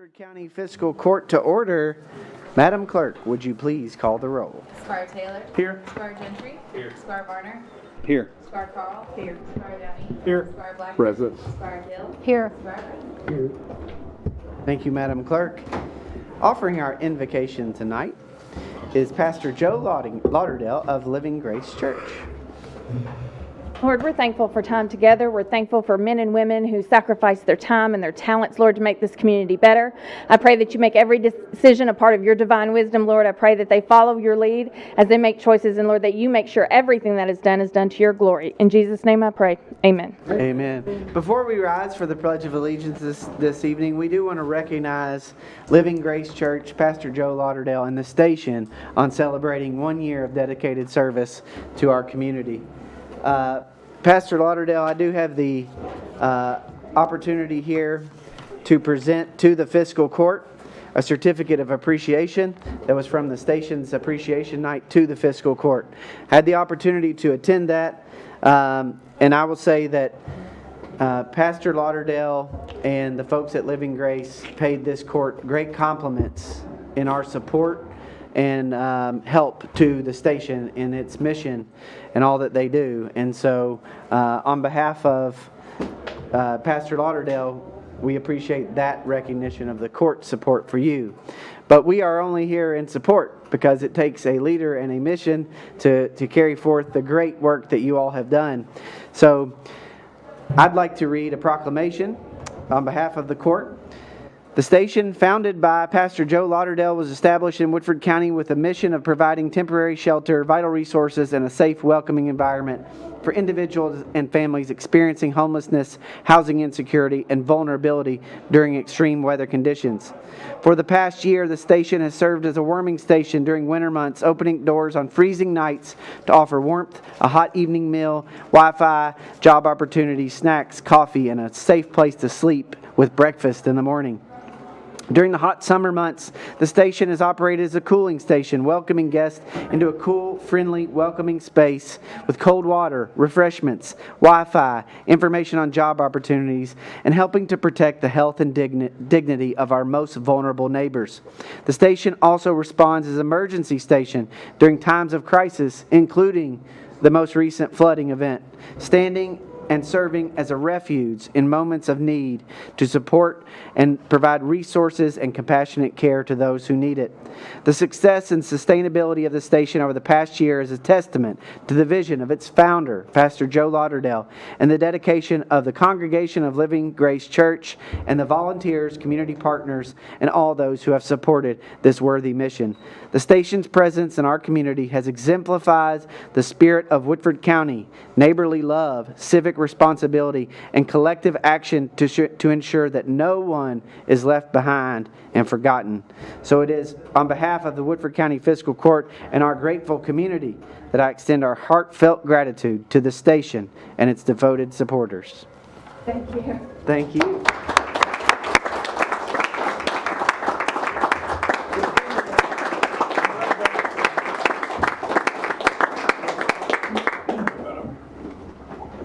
Woodford County Fiscal Court to order. Madam Clerk, would you please call the roll? Squire Taylor. Here. Squire Gentry. Here. Squire Varner. Here. Squire Carl. Here. Squire Downey. Here. Squire Black. Present. Squire Hill. Here. Squire Green. Thank you, Madam Clerk. Offering our invocation tonight is Pastor Joe Lauderdale of Living Grace Church. Lord, we're thankful for time together. We're thankful for men and women who sacrifice their time and their talents, Lord, to make this community better. I pray that you make every decision a part of your divine wisdom, Lord. I pray that they follow your lead as they make choices, and Lord, that you make sure everything that is done to your glory. In Jesus' name I pray. Amen. Amen. Before we rise for the Pledge of Allegiance this evening, we do want to recognize Living Grace Church, Pastor Joe Lauderdale, and the station on celebrating 1 year of dedicated service to our community. Pastor Lauderdale, I do have the opportunity here to present to the Fiscal Court a certificate of appreciation that was from the station's appreciation night to the Fiscal Court. Had the opportunity to attend that, and I will say that Pastor Lauderdale and the folks at Living Grace paid this court great compliments in our support and help to the station in its mission and all that they do. And so on behalf of Pastor Lauderdale, we appreciate that recognition of the court support for you. But we are only here in support because it takes a leader and a mission to carry forth the great work that you all have done. So I'd like to read a proclamation on behalf of the court. The station, founded by Pastor Joe Lauderdale, was established in Woodford County with a mission of providing temporary shelter, vital resources, and a safe, welcoming environment for individuals and families experiencing homelessness, housing insecurity, and vulnerability during extreme weather conditions. For the past year, the station has served as a warming station during winter months, opening doors on freezing nights to offer warmth, a hot evening meal, Wi-Fi, job opportunities, snacks, coffee, and a safe place to sleep with breakfast in the morning. During the hot summer months, the station is operated as a cooling station, welcoming guests into a cool, friendly, welcoming space with cold water, refreshments, Wi-Fi, information on job opportunities, and helping to protect the health and dignity of our most vulnerable neighbors. The station also responds as an emergency station during times of crisis, including the most recent flooding event, standing and serving as a refuge in moments of need to support and provide resources and compassionate care to those who need it. The success and sustainability of the station over the past year is a testament to the vision of its founder, Pastor Joe Lauderdale, and the dedication of the congregation of Living Grace Church and the volunteers, community partners, and all those who have supported this worthy mission. The station's presence in our community has exemplified the spirit of Woodford County, neighborly love, civic responsibility, and collective action to ensure that no one is left behind and forgotten. So it is on behalf of the Woodford County Fiscal Court and our grateful community that I extend our heartfelt gratitude to the station and its devoted supporters. Thank you. Thank you.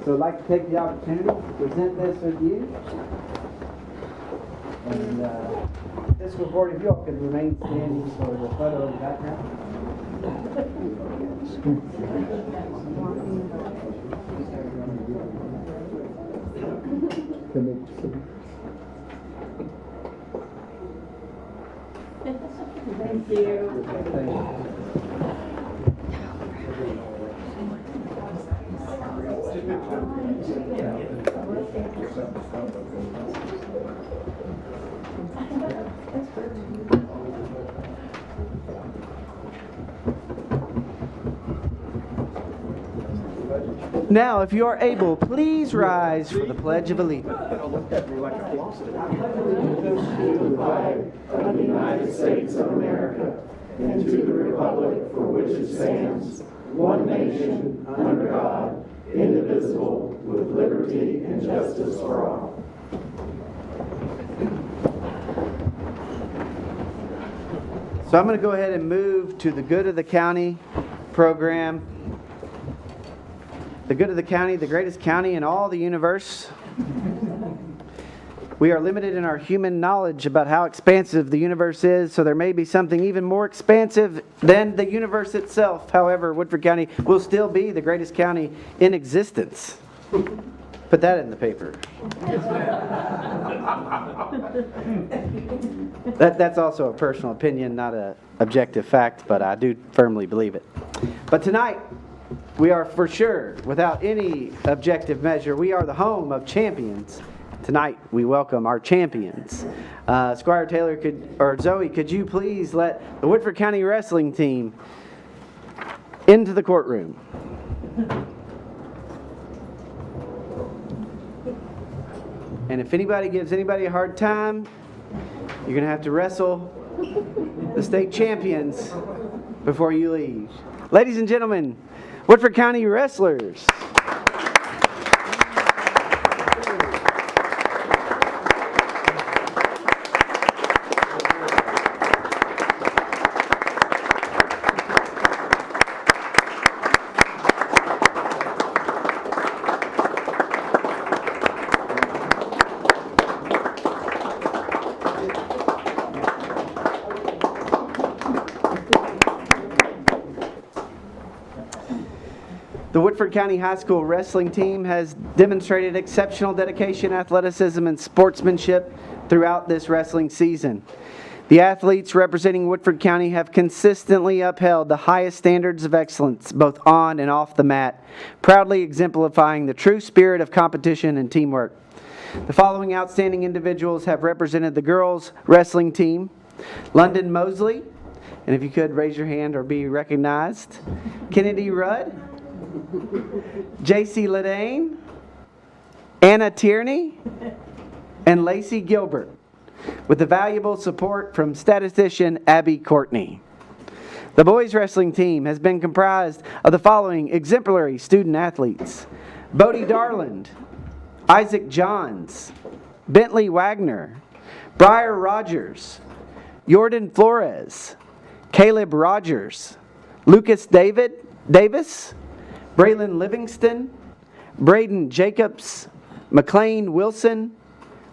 So I'd like to take the opportunity to present this with you. And Fiscal Court, if you all could remain standing for the photo in the background. Thank you. Thank you. Now, if you are able, please rise for the Pledge of Allegiance. To the flag of the United States of America and to the republic for which it stands, one nation, under God, indivisible, with liberty and justice for all. So I'm going to go ahead and move to the Good of the County program. The Good of the County, the greatest county in all the universe. We are limited in our human knowledge about how expansive the universe is, so there may be something even more expansive than the universe itself. However, Woodford County will still be the greatest county in existence. Put that in the paper. That's also a personal opinion, not an objective fact, but I do firmly believe it. But tonight, we are for sure, without any objective measure, we are the home of champions. Tonight, we welcome our champions. Squire Taylor, Zoe, could you please let the Woodford County wrestling team into the courtroom? And if anybody gives anybody a hard time, you're going to have to wrestle the state champions before you leave. Ladies and gentlemen, Woodford County wrestlers. The Woodford County High School wrestling team has demonstrated exceptional dedication, athleticism, and sportsmanship throughout this wrestling season. The athletes representing Woodford County have consistently upheld the highest standards of excellence, both on and off the mat, proudly exemplifying the true spirit of competition and teamwork. The following outstanding individuals have represented the girls' wrestling team: London Mosley, and if you could raise your hand or be recognized, Kennedy Rudd, J.C. Ledane, Anna Tierney, and Lacey Gilbert, with the valuable support from statistician Abby Courtney. The boys wrestling team has been comprised of the following exemplary student athletes: Bodie Darland, Isaac Johns, Bentley Wagner, Briar Rogers, Jordan Flores, Caleb Rogers, Lucas Davis, Braylon Livingston, Braden Jacobs, McLean Wilson,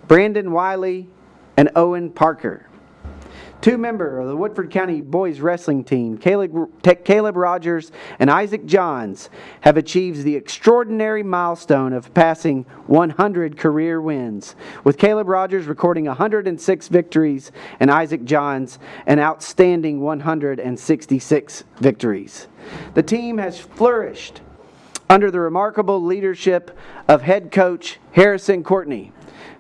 Brandon Wiley, and Owen Parker. Two members of the Woodford County boys wrestling team, Caleb Rogers and Isaac Johns, have achieved the extraordinary milestone of passing 100 career wins, with Caleb Rogers recording 106 victories and Isaac Johns an outstanding 166 victories. The team has flourished under the remarkable leadership of head coach Harrison Courtney,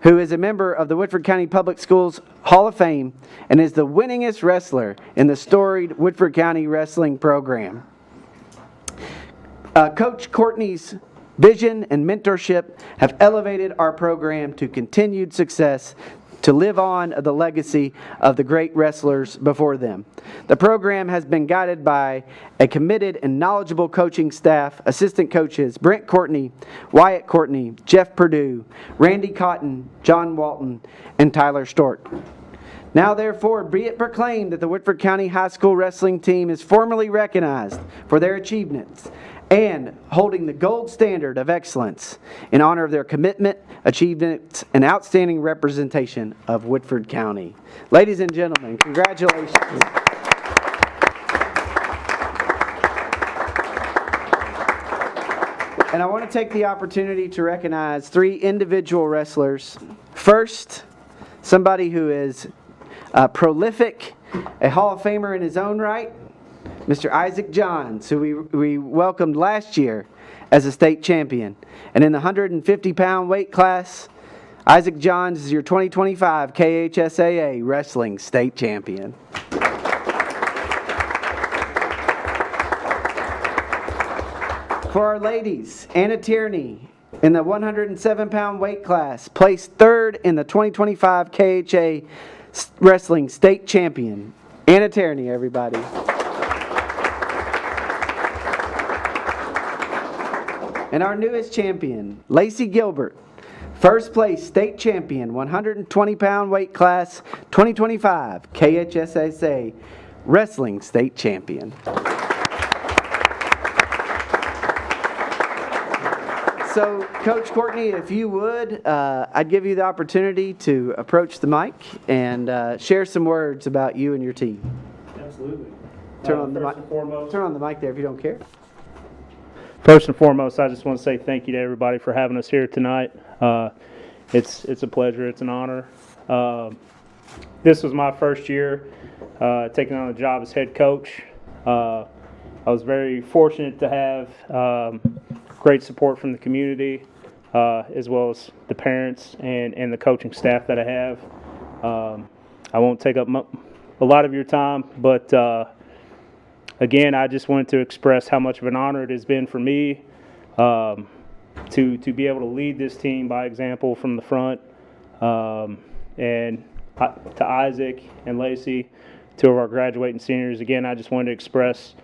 who is a member of the Woodford County Public Schools Hall of Fame and is the winningest wrestler in the storied Woodford County wrestling program. Coach Courtney's vision and mentorship have elevated our program to continued success, to live on the legacy of the great wrestlers before them. The program has been guided by a committed and knowledgeable coaching staff, assistant coaches Brent Courtney, Wyatt Courtney, Jeff Perdue, Randy Cotton, John Walton, and Tyler Stort. Now therefore be it proclaimed that the Woodford County High School wrestling team is formally recognized for their achievements and holding the gold standard of excellence in honor of their commitment, achievements, and outstanding representation of Woodford County. Ladies and gentlemen, congratulations. And I want to take the opportunity to recognize three individual wrestlers. First, somebody who is prolific, a Hall of Famer in his own right, Mr. Isaac Johns, who we welcomed last year as a state champion. And in the 150-pound weight class, Isaac Johns is your 2025 KHSAA Wrestling State Champion. For our ladies, Anna Tierney, in the 107-pound weight class, placed third in the 2025 KHA Wrestling State Champion. Anna Tierney, everybody. And our newest champion, Lacey Gilbert, first place state champion, 120-pound weight class, 2025 KHSAA Wrestling State Champion. So, Coach Courtney, if you would, I'd give you the opportunity to approach the mic and share some words about you and your team. Absolutely. Turn on the First mic. and foremost, Turn on the mic there if you don't care. First and foremost, I just want to say thank you to everybody for having us here tonight. It's a pleasure. It's an honor. This was my first year taking on the job as head coach. I was very fortunate to have great support from the community, as well as the parents and the coaching staff that I have. I won't take up a lot of your time, but again, I just wanted to express how much of an honor it has been for me to be able to lead this team by example from the front. And to Isaac and Lacey, two of our graduating seniors, again, I just wanted to express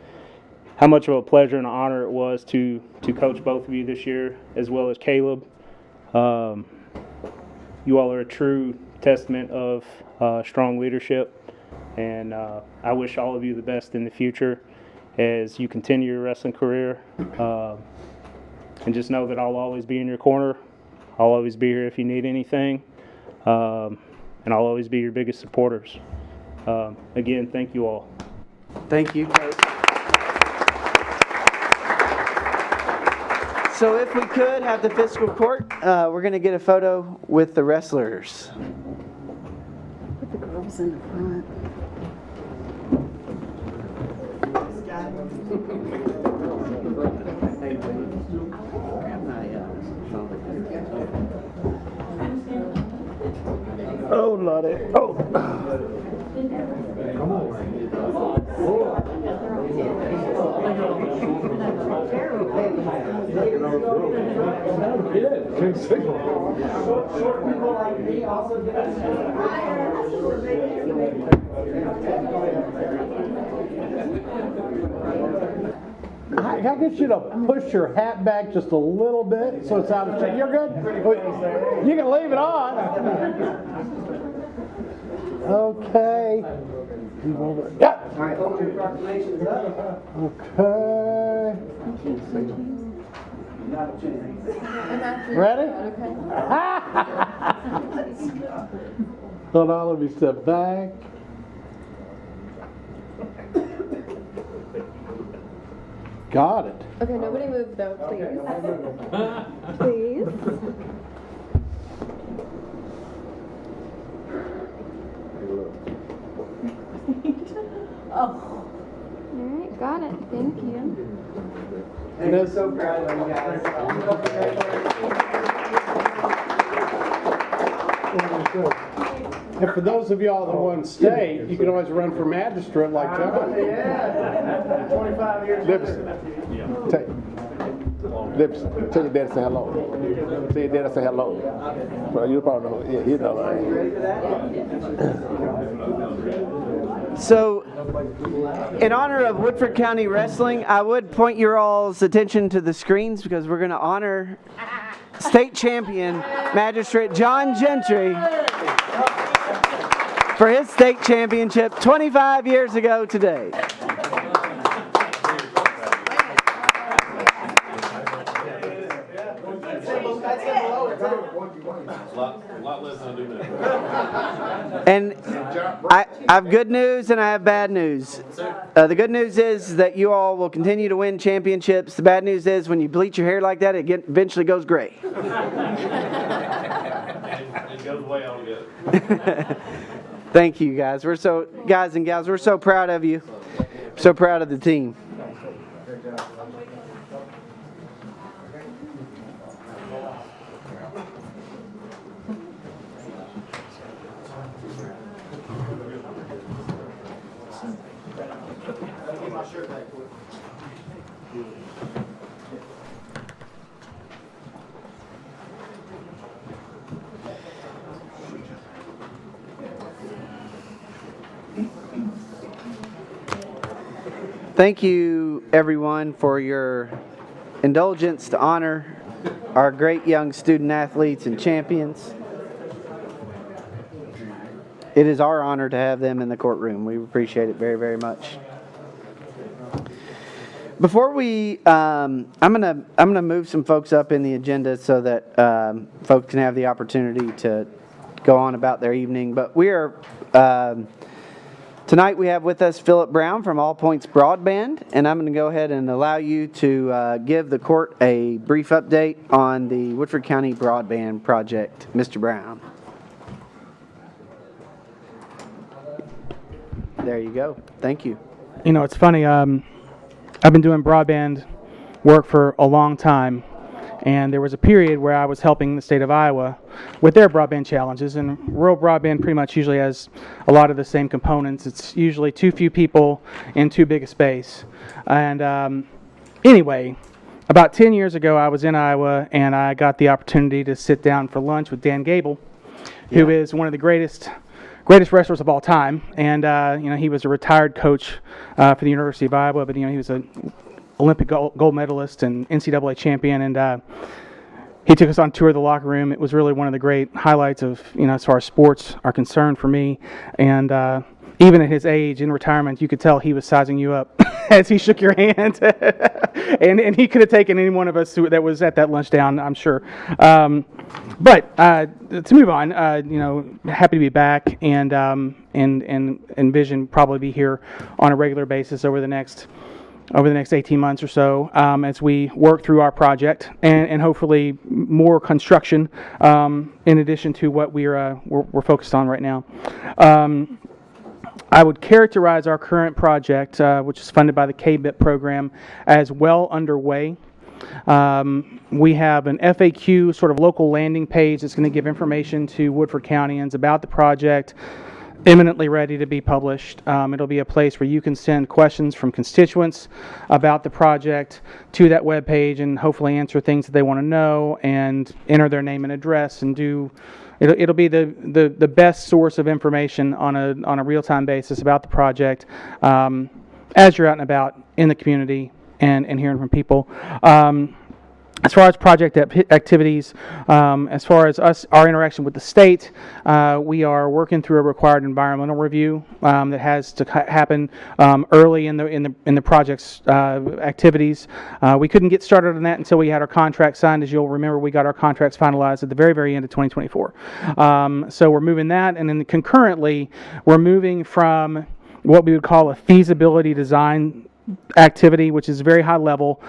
how much of a pleasure and an honor it was to coach both of you this year, as well as Caleb. You all are a true testament of strong leadership. And I wish all of you the best in the future as you continue your wrestling career. And just know that I'll always be in your corner. I'll always be here if you need anything. And I'll always be your biggest supporters. Again, thank you all. Thank you, Coach. So if we could have the fiscal court, we're going to get a photo with the wrestlers. Put the girls in the front. Oh, Lordy. Oh. I get you to push your hat back just a little bit so it's out of shape. You're good? You can leave it on. Okay. Yeah. All right, hold your proclamations up. Okay. Ready? Hold on, let me step back. Got it. Okay, nobody move though, please. Please. Oh. Alright, got it. Thank you. And I'm so proud of you guys. And for those of y'all that won state, you can always run for magistrate like John. Yeah. 25 years. Lipson, tell your daddy say hello. Tell your daddy say hello. Well, you probably know. Yeah, he knows. You ready for that? So, in honor of Woodford County Wrestling, I would point your all's attention to the screens because we're going to honor state champion Magistrate John Gentry for his state championship 25 years ago today. And I have good news and I have bad news. The good news is that you all will continue to win championships. The bad news is when you bleach your hair like that, it eventually goes gray. It goes away all good. Thank you, guys. Guys and gals, we're so proud of you. So proud of the team. Thank you, everyone, for your indulgence to honor our great young student athletes and champions. It is our honor to have them in the courtroom. We appreciate it very, very much. Before we, I'm gonna move some folks up in the agenda so that folks can have the opportunity to go on about their evening. But we are tonight we have with us Philip Brown from All Points Broadband, and I'm going to go ahead and allow you to give the court a brief update on the Woodford County Broadband Project. Mr. Brown. There you go. Thank you. You know, it's funny. I've been doing broadband work for a long time, and there was a period where I was helping the state of Iowa with their broadband challenges. And rural broadband pretty much usually has a lot of the same components. It's usually too few people in too big a space. And anyway, about 10 years ago, I was in Iowa, and I got the opportunity to sit down for lunch with Dan Gable, who is one of the greatest wrestlers of all time, and you know, he was a retired coach for the University of Iowa, but you know, he was an Olympic gold medalist and NCAA champion, and he took us on tour of the locker room. It was really one of the great highlights of, you know, as far as sports are concerned for me, and even at his age in retirement, you could tell he was sizing you up as he shook your hand, and he could have taken any one of us that was at that lunch down, I'm sure. But to move on, you know, happy to be back, and envision probably be here on a regular basis over the next 18 months or so, as we work through our project, and hopefully more construction in addition to what we're focused on right now. I would characterize our current project, which is funded by the KBIP program, as well underway. We have an FAQ, sort of local landing page that's going to give information to Woodford Countyans about the project, imminently ready to be published. It'll be a place where you can send questions from constituents about the project to that webpage, and hopefully answer things that they want to know, and enter their name and address, and do. It'll be the best source of information on a real-time basis about the project, as you're out and about in the community and hearing from people. As far as project activities, as far as our interaction with the state, we are working through a required environmental review that has to happen early in the project's activities. We couldn't get started on that until we had our contract signed. As you'll remember, we got our contracts finalized at the very, very end of 2024. So we're moving that, and then concurrently, we're moving from what we would call a feasibility design activity, which is very high level.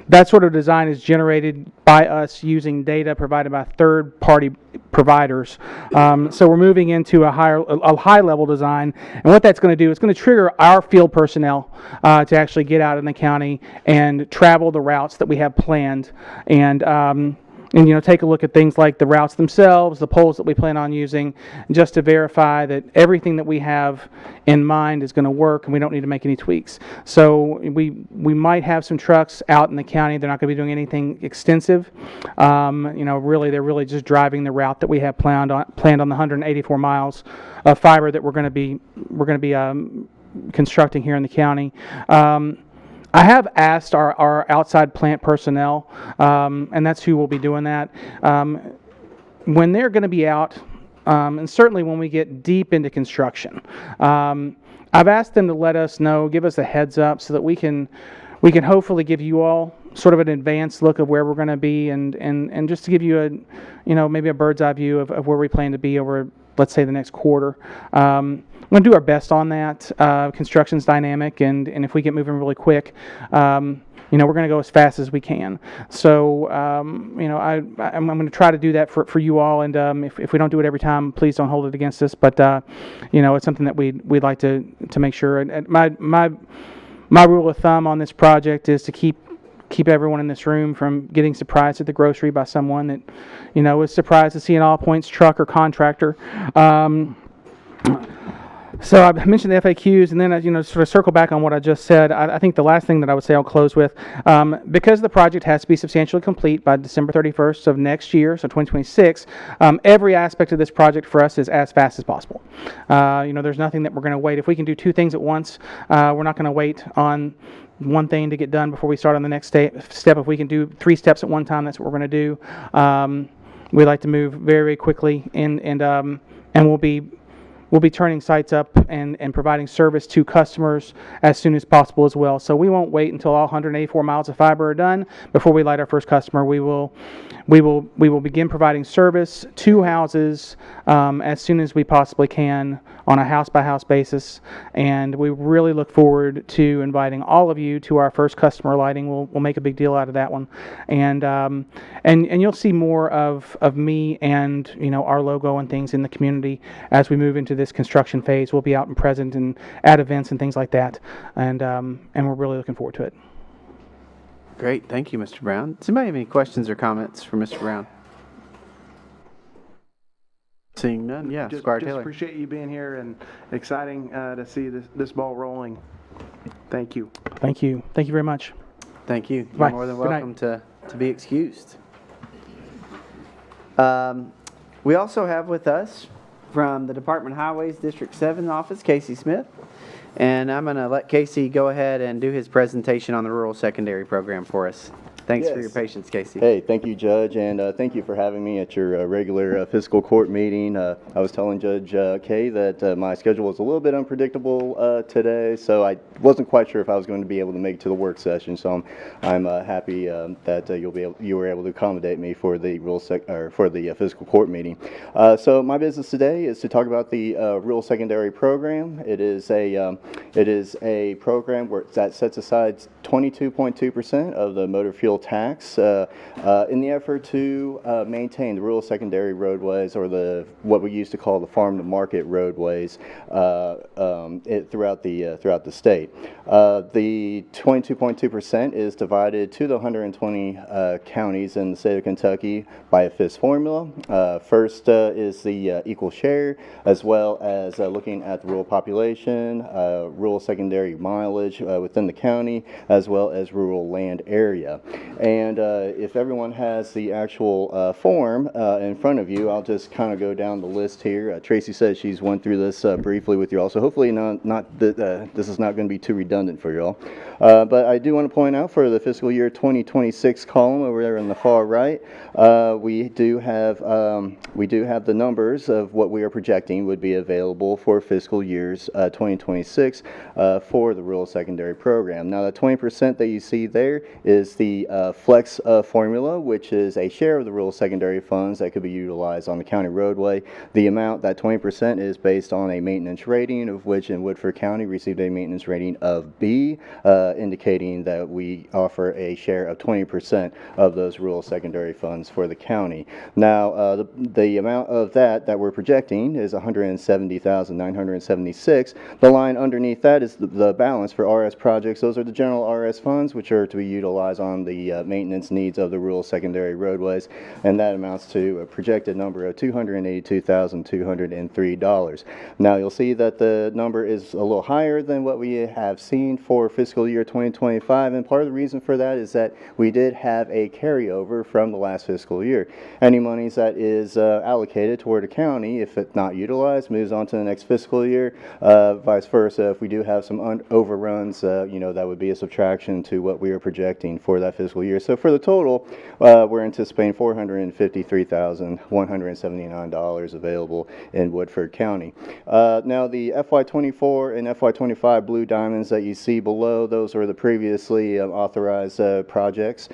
That sort of design is generated by us using data provided by third-party providers. So we're moving into a high-level design, and what that's going to do is going to trigger our field personnel to actually get out in the county and travel the routes that we have planned, and you know, take a look at things like the routes themselves, the poles that we plan on using, just to verify that everything that we have in mind is going to work, and we don't need to make any tweaks. So we might have some trucks out in the county. They're not going to be doing anything extensive. You know, really, they're really just driving the route that we have planned on the 184 miles of fiber that we're going to be constructing here in the county. I have asked our outside plant personnel, and that's who will be doing that, when they're going to be out, and certainly when we get deep into construction. I've asked them to let us know, give us a heads up, so that we can hopefully give you all sort of an advanced look of where we're going to be, and just to give you maybe a bird's eye view of where we plan to be over, let's say, the next quarter. We're going to do our best on that. Construction's dynamic, and if we get moving really quick, we're going to go as fast as we can. So, I'm going to try to do that for you all, and if we don't do it every time, please don't hold it against us. But it's something that we'd like to make sure. And my rule of thumb on this project is to keep everyone in this room from getting surprised at the grocery by someone that, is surprised to see an All Points truck or contractor. So I mentioned the FAQs, and then sort of circle back on what I just said. I think the last thing that I would say, I'll close with, because the project has to be substantially complete by December 31st of next year, so 2026, every aspect of this project for us is as fast as possible. There's nothing that we're going to wait. If we can do two things at once, we're not going to wait on one thing to get done before we start on the next step. If we can do three steps at one time, that's what we're going to do. We like to move very, very quickly, and we'll we'll be turning sites up and providing service to customers as soon as possible as well. So we won't wait until all 184 miles of fiber are done before we light our first customer. We will begin providing service to houses as soon as we possibly can on a house-by-house basis, and we really look forward to inviting all of you to our first customer lighting. We'll make a big deal out of that one, and you'll see more of me and our logo and things in the community as we move into this construction phase. We'll be out and present and at events and things like that, and we're really looking forward to it. Great. Thank you, Mr. Brown. Does anybody have any questions or comments for Mr. Brown? Seeing none, yeah, Squire Just Taylor. appreciate you being here, and exciting to see this ball rolling. Thank you. Thank you. Thank you very much. Thank you. You're Bye. more than Good night. welcome to be excused. We also have with us from the Department of Highways District 7 office, Casey Smith. And I'm going to let Casey go ahead and do his presentation on the rural secondary program for us. Thanks for your patience, Casey. Hey, thank you, Judge, and thank you for having me at your regular fiscal court meeting. I was telling Judge Kay that my schedule was a little bit unpredictable today, so I wasn't quite sure if I was going to be able to make it to the work session. So I'm happy that you were able to accommodate me for the fiscal court meeting. So my business today is to talk about the rural secondary program. It is a program that sets aside 22.2% of the motor fuel tax in the effort to maintain the rural secondary roadways, or what we used to call the farm to market roadways throughout the state. The 22.2% is divided to the 120 counties in the state of Kentucky by a FIS formula. First is the equal share, as well as looking at the rural population, rural secondary mileage within the county, as well as rural land area. And if everyone has the actual form in front of you, I'll just kind of go down the list here. Tracy says she's went through this briefly with you all, so hopefully this is not going to be too redundant for you all. But I do want to point out for the fiscal year 2026 column over there on the far right, we do have the numbers of what we are projecting would be available for fiscal years 2026 for the rural secondary program. Now, the 20% that you see there is the flex formula, which is a share of the rural secondary funds that could be utilized on the county roadway. The amount, that 20%, is based on a maintenance rating, of which in Woodford County received a maintenance rating of B, indicating that we offer a share of 20% of those rural secondary funds for the county. Now, the amount of that we're projecting is $170,976. The line underneath that is the balance for RS projects. Those are the general RS funds, which are to be utilized on the maintenance needs of the rural secondary roadways, and that amounts to a projected number of $282,203. Now, you'll see that the number is a little higher than what we have seen for fiscal year 2025, and part of the reason for that is that we did have a carryover from the last fiscal year. Any monies that is allocated toward a county, if it's not utilized, moves on to the next fiscal year. Vice versa, if we do have some overruns, that would be a subtraction to what we are projecting for that fiscal year. So for the total, we're anticipating $453,179 available in Woodford County. Now, the FY24 and FY25 blue diamonds that you see below, those are the previously authorized projects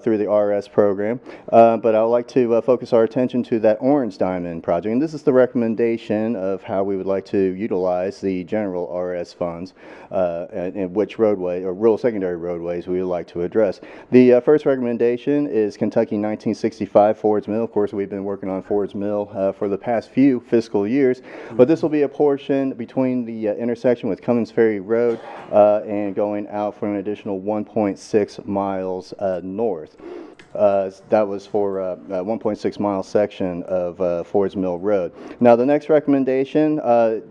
through the RS program. But I would like to focus our attention to that orange diamond project. And this is the recommendation of how we would like to utilize the general RS funds and which roadway or rural secondary roadways we would like to address. The first recommendation is Kentucky 1965 Ford's Mill. Of course, we've been working on Ford's Mill for the past few fiscal years, but this will be a portion between the intersection with Cummins Ferry Road and going out for an additional 1.6 miles north. That was for a 1.6 mile section of Ford's Mill Road. Now, the next recommendation,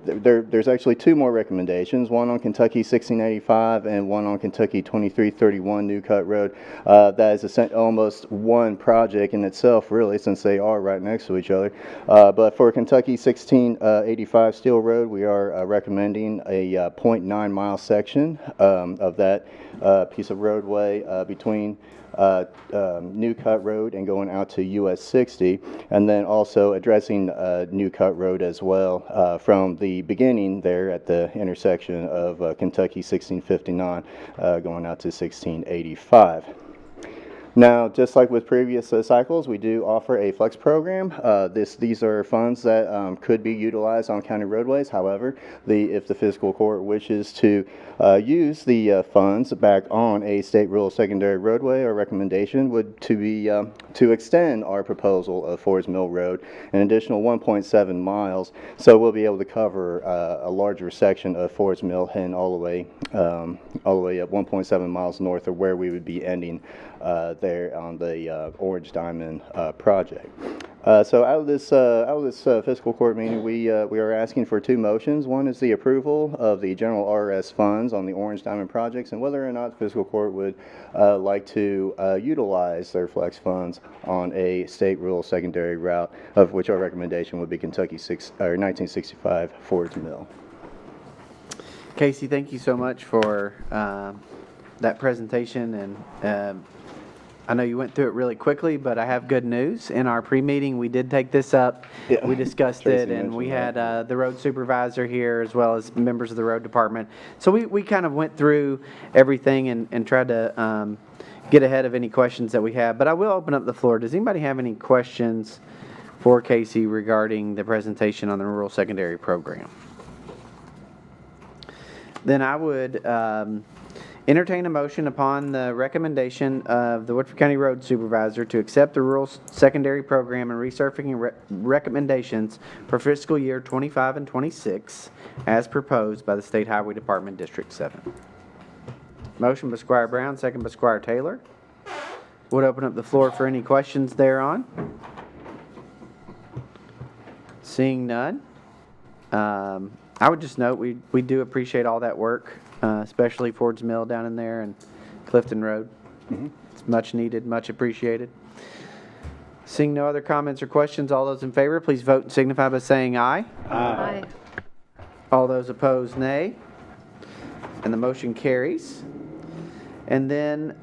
there's actually two more recommendations, one on Kentucky 1685 and one on Kentucky 2331 New Cut Road. That is almost one project in itself, really, since they are right next to each other. But for Kentucky 1685 Steel Road, we are recommending a 0.9 mile section of that piece of roadway between New Cut Road and going out to US 60, and then also addressing New Cut Road as well from the beginning there at the intersection of Kentucky 1659 going out to 1685. Now, just like with previous cycles, we do offer a flex program. These are funds that could be utilized on county roadways. However, if the fiscal court wishes to use the funds back on a state rural secondary roadway, our recommendation would to extend our proposal of Fords Mill Road an additional 1.7 miles. So we'll be able to cover a larger section of Fords Mill and all the way up 1.7 miles north of where we would be ending there on the Orange Diamond project. So out of this fiscal court meeting, we are asking for two motions. One is the approval of the general RS funds on the Orange Diamond projects, and whether or not the fiscal court would like to utilize their flex funds on a state rural secondary route, of which our recommendation would be Kentucky 1965 Fords Mill. Casey, thank you so much for that presentation, and I know you went through it really quickly, but I have good news. In our pre-meeting, we did take this up. Yeah. We discussed it, and we had the road supervisor here as well as members of the road department. So we kind of went through everything and tried to get ahead of any questions that we have. But I will open up the floor. Does anybody have any questions for Casey regarding the presentation on the rural secondary program? Then I would entertain a motion upon the recommendation of the Woodford County Road Supervisor to accept the rural secondary program and resurfacing recommendations for fiscal year 25 and 26 as proposed by the State Highway Department District 7. Motion by Squire Brown, second by Squire Taylor. Would open up the floor for any questions thereon. Seeing none. I would just note we do appreciate all that work, especially Ford's Mill down in there and Clifton Road. Mm-hmm. It's much needed, much appreciated. Seeing no other comments or questions, all those in favor, please vote and signify by saying aye. Aye. All those opposed, nay. And the motion carries. And then,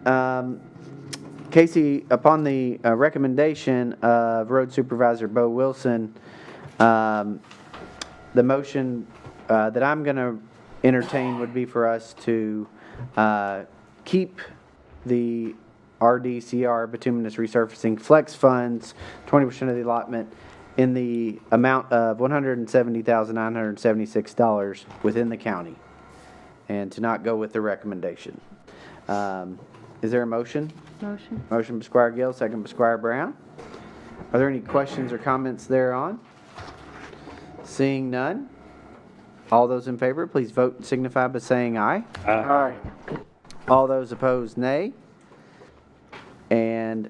Casey, upon the recommendation of Road Supervisor Bo Wilson, the motion that I'm going to entertain would be for us to keep the RDCR bituminous resurfacing flex funds, 20% of the allotment, in the amount of $170,976 within the county, and to not go with the recommendation. Is there a motion? Motion. Motion by Squire Gill, second by Squire Brown. Are there any questions or comments thereon? Seeing none. All those in favor, please vote and signify by saying aye. Aye. All those opposed, nay. And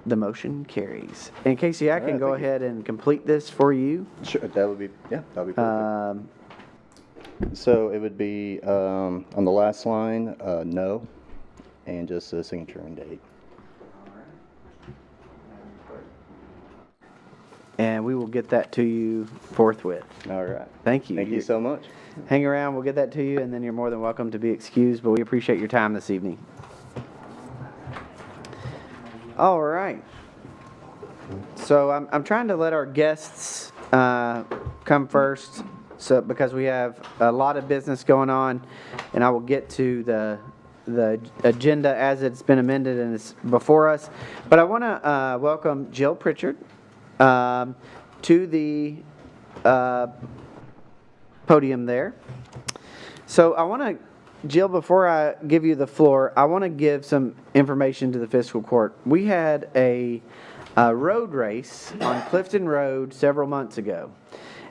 the motion carries. And Casey, I can go ahead and complete this for you. Sure, that would be perfect. So it would be on the last line, no, and just a signature and date. And we will get that to you forthwith. All right. Thank you. Thank you so much. Hang around, we'll get that to you, and then you're more than welcome to be excused, but we appreciate your time this evening. All right. So I'm trying to let our guests come first, so because we have a lot of business going on, and I will get to the agenda as it's been amended and it's before us. But I want to welcome Jill Pritchard to the podium there. So I want to, Jill, before I give you the floor, I want to give some information to the fiscal court. We had a road race on Clifton Road several months ago,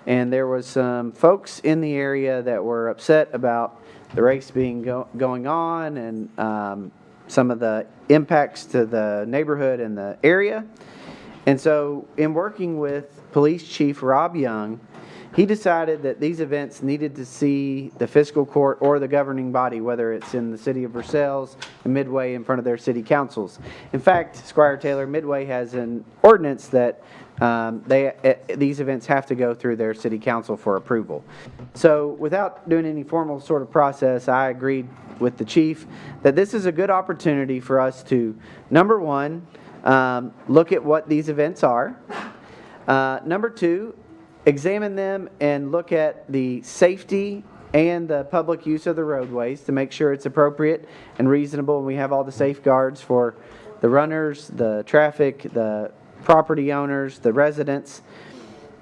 and there was some folks in the area that were upset about the race being going on and some of the impacts to the neighborhood and the area. And so in working with Police Chief Rob Young, he decided that these events needed to see the fiscal court or the governing body, whether it's in the city of Versailles and Midway, in front of their city councils. In fact, Squire Taylor, Midway has an ordinance that these events have to go through their city council for approval. So without doing any formal sort of process, I agreed with the chief that this is a good opportunity for us to, number one, look at what these events are. Number two, examine them and look at the safety and the public use of the roadways to make sure it's appropriate and reasonable, and we have all the safeguards for the runners, the traffic, the property owners, the residents.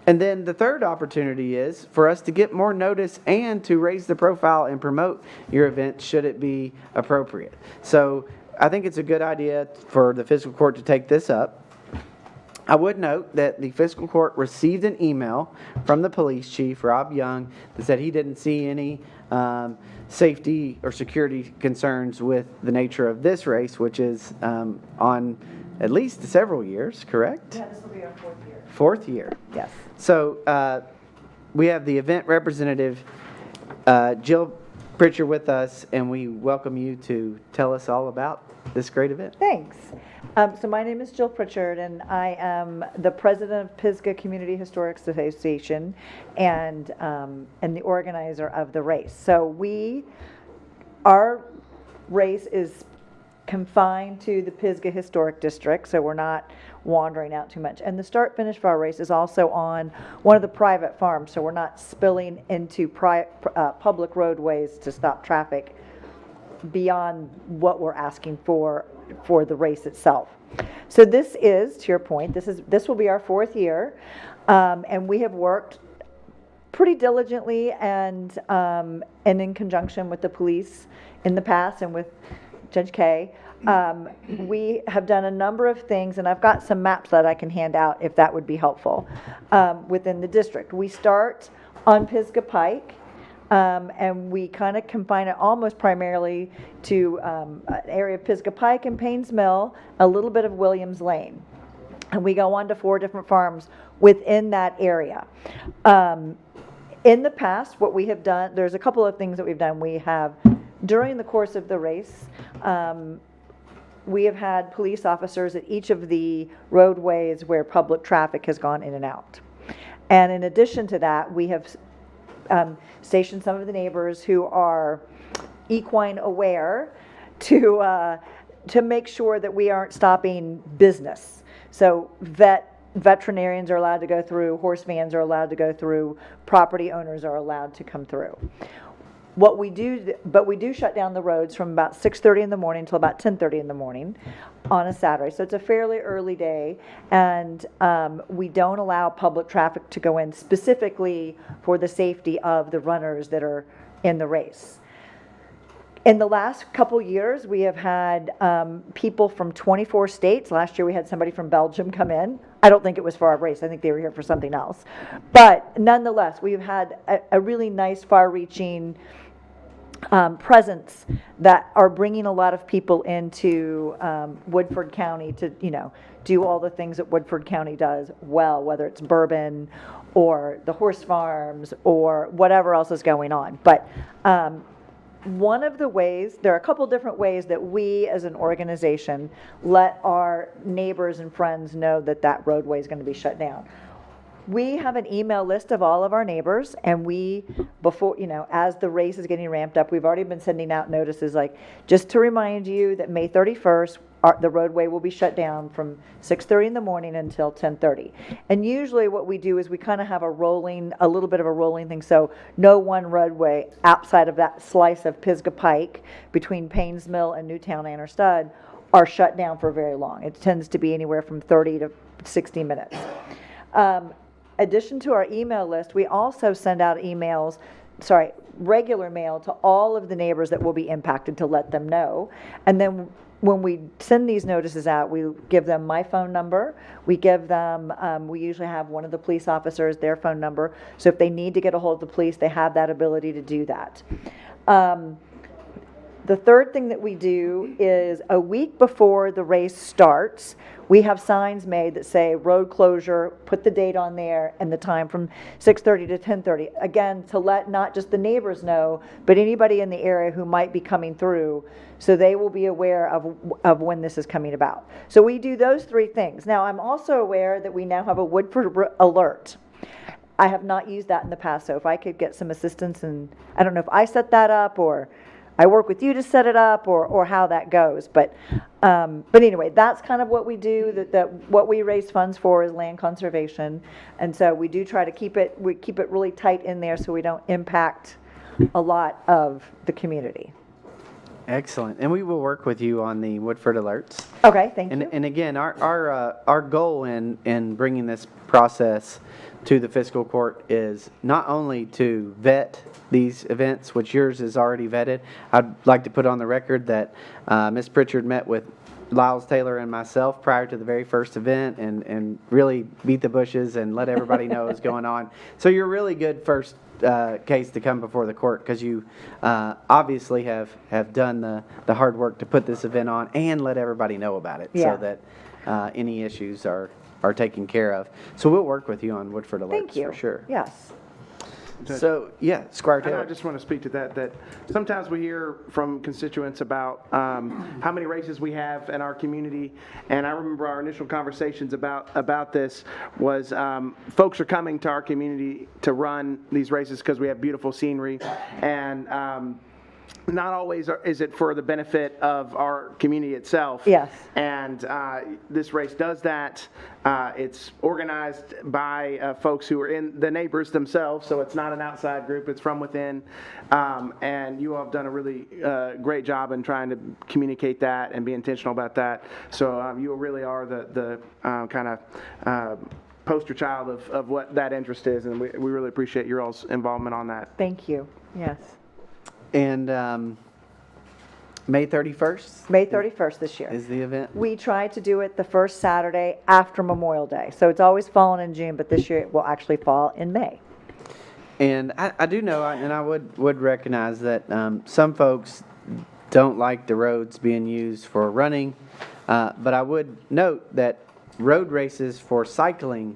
And then the third opportunity is for us to get more notice and to raise the profile and promote your event should it be appropriate. So I think it's a good idea for the fiscal court to take this up. I would note that the fiscal court received an email from the police chief, Rob Young, that said he didn't see any safety or security concerns with the nature of this race, which is on at least several years, correct? Yeah, this will be our 4th year. 4th year. Yes. So we have the event representative, Jill Pritchard, with us, and we welcome you to tell us all about this great event. Thanks. So my name is Jill Pritchard, and I am the president of Pisgah Community Historic Association and the organizer of the race. So our race is confined to the Pisgah Historic District, so we're not wandering out too much. And the start finish for our race is also on one of the private farms, so we're not spilling into public roadways to stop traffic beyond what we're asking for the race itself. So this is, to your point, this will be our 4th year, and we have worked pretty diligently and in conjunction with the police in the past and with Judge Kay. We have done a number of things, and I've got some maps that I can hand out if that would be helpful within the district. We start on Pisgah Pike. And we kind of confine it almost primarily to an area of Pisgah Pike and Paynes Mill, a little bit of Williams Lane. And we go on to 4 different farms within that area. In the past, what we have done, there's a couple of things that we've done. We have, during the course of the race, we have had police officers at each of the roadways where public traffic has gone in and out. And in addition to that, we have station some of the neighbors who are equine aware to make sure that we aren't stopping business. So veterinarians are allowed to go through, horse vans are allowed to go through, property owners are allowed to come through. But we do shut down the roads from about 6:30 in the morning until about 10:30 in the morning on a Saturday. So it's a fairly early day, and we don't allow public traffic to go in specifically for the safety of the runners that are in the race. In the last couple years, we have had people from 24 states. Last year we had somebody from Belgium come in. I don't think it was for our race. I think they were here for something else. But nonetheless, we've had a really nice, far-reaching presence that are bringing a lot of people into Woodford County to, do all the things that Woodford County does well, whether it's bourbon or the horse farms or whatever else is going on. But one of the ways, there are a couple different ways that we as an organization let our neighbors and friends know that that roadway is going to be shut down. We have an email list of all of our neighbors, and before, as the race is getting ramped up, we've already been sending out notices like, just to remind you that May 31st, the roadway will be shut down from 6:30 in the morning until 10:30. And usually what we do is we kind of have a little bit of a rolling thing. So no one roadway outside of that slice of Pisgah Pike between Paynes Mill and Newtown Anner Stud are shut down for very long. It tends to be anywhere from 30 to 60 minutes. Addition to our email list, we also send out regular mail to all of the neighbors that will be impacted to let them know. And then when we send these notices out, we give them my phone number. We give them, we usually have one of the police officers, their phone number. So if they need to get a hold of the police, they have that ability to do that. The third thing that we do is a week before the race starts, we have signs made that say road closure, put the date on there and the time from 6:30 to 10:30. Again, to let not just the neighbors know, but anybody in the area who might be coming through, so they will be aware of when this is coming about. So we do those three things. Now, I'm also aware that we now have a Woodford alert. I have not used that in the past, so if I could get some assistance, and I don't know if I set that up or I work with you to set it up or how that goes. But anyway, that's kind of what we do, that what we raise funds for is land conservation. And so we do try to keep it really tight in there so we don't impact a lot of the community. Excellent. And we will work with you on the Woodford alerts. Okay, thank you. And again, our goal in bringing this process to the fiscal court is not only to vet these events, which yours is already vetted. I'd like to put on the record that Ms. Pritchard met with Lyles Taylor and myself prior to the very first event and really beat the bushes and let everybody know what's going on. So you're a really good first case to come before the court, because you obviously have done the hard work to put this event on and let everybody know about it, so that any issues are taken care of. So we'll work with you on Woodford alerts. Thank you. For sure. Yes. So, yeah, Squire And I Taylor. just want to speak to that sometimes we hear from constituents about how many races we have in our community. And I remember our initial conversations about this was folks are coming to our community to run these races because we have beautiful scenery. And not always is it for the benefit of our community itself. Yes. And this race does that. It's organized by folks who are in the neighbors themselves, so it's not an outside group, it's from within. And you all have done a really great job in trying to communicate that and be intentional about that. So you really are the kind of poster child of what that interest is, and we really appreciate your all's involvement on that. Thank you. Yes. And May 31st? May 31st this year. Is the event? We try to do it the first Saturday after Memorial Day. So it's always fallen in June, but this year it will actually fall in May. And I do know, and I would recognize that some folks don't like the roads being used for running, but I would note that road races for cycling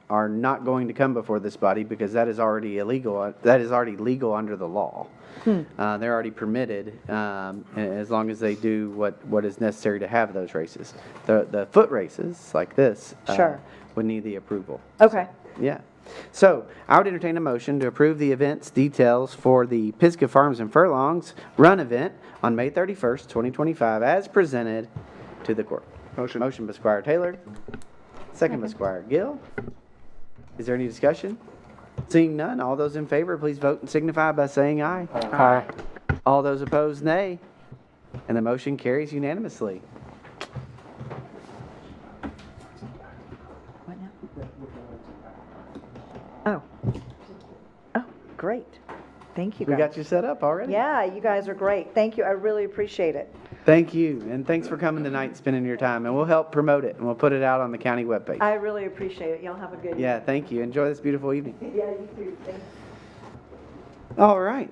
are not going to come before this body, because that is already illegal. That is already legal under the law. They're already permitted as long as they do what is necessary to have those races. The foot races like this Sure. would need the approval. Okay. Yeah. So I would entertain a motion to approve the events details for the Pisgah Farms and Furlongs Run event on May 31st, 2025, as presented to the court. Motion. Motion by Squire Taylor. Second by Squire Gill. Is there any discussion? Seeing none, all those in favor, please vote and signify by saying aye. Aye. All those opposed, nay. And the motion carries unanimously. What now? Oh, great. Thank you, We guys. got you set up already? Yeah, you guys are great. Thank you. I really appreciate it. Thank you, and thanks for coming tonight and spending your time, and we'll help promote it, and we'll put it out on the county webpage. I really appreciate it. Y'all have a good Yeah, thank you. Enjoy this beautiful evening. Yeah, you too. Thanks. All right.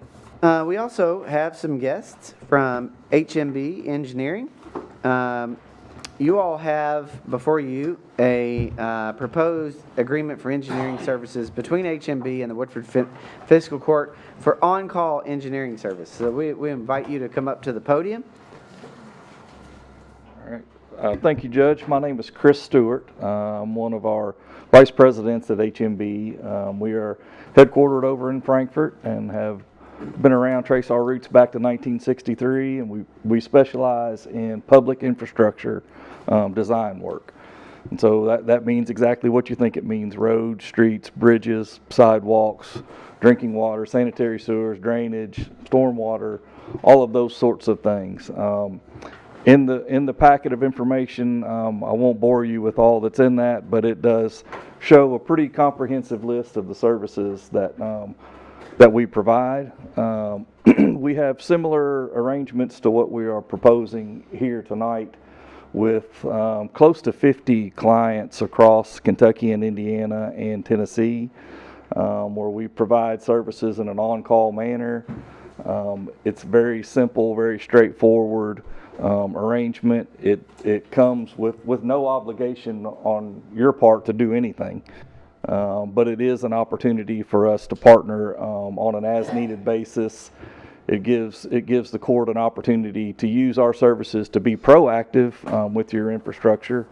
We also have some guests from HMB Engineering. You all have before you a proposed agreement for engineering services between HMB and the Woodford Fiscal Court for on-call engineering service. So we invite you to come up to the podium. All right. Thank you, Judge. My name is Chris Stewart. I'm one of our vice presidents at HMB. We are headquartered over in Frankfort and have been around, trace our roots back to 1963, and we specialize in public infrastructure design work. And so that means exactly what you think it means: roads, streets, bridges, sidewalks, drinking water, sanitary sewers, drainage, stormwater, all of those sorts of things. In the packet of information, I won't bore you with all that's in that, but it does show a pretty comprehensive list of the services that we provide. We have similar arrangements to what we are proposing here tonight with close to 50 clients across Kentucky and Indiana and Tennessee, where we provide services in an on-call manner. It's very simple, very straightforward arrangement. It comes with no obligation on your part to do anything. But it is an opportunity for us to partner on an as-needed basis. It gives the court an opportunity to use our services to be proactive with your infrastructure.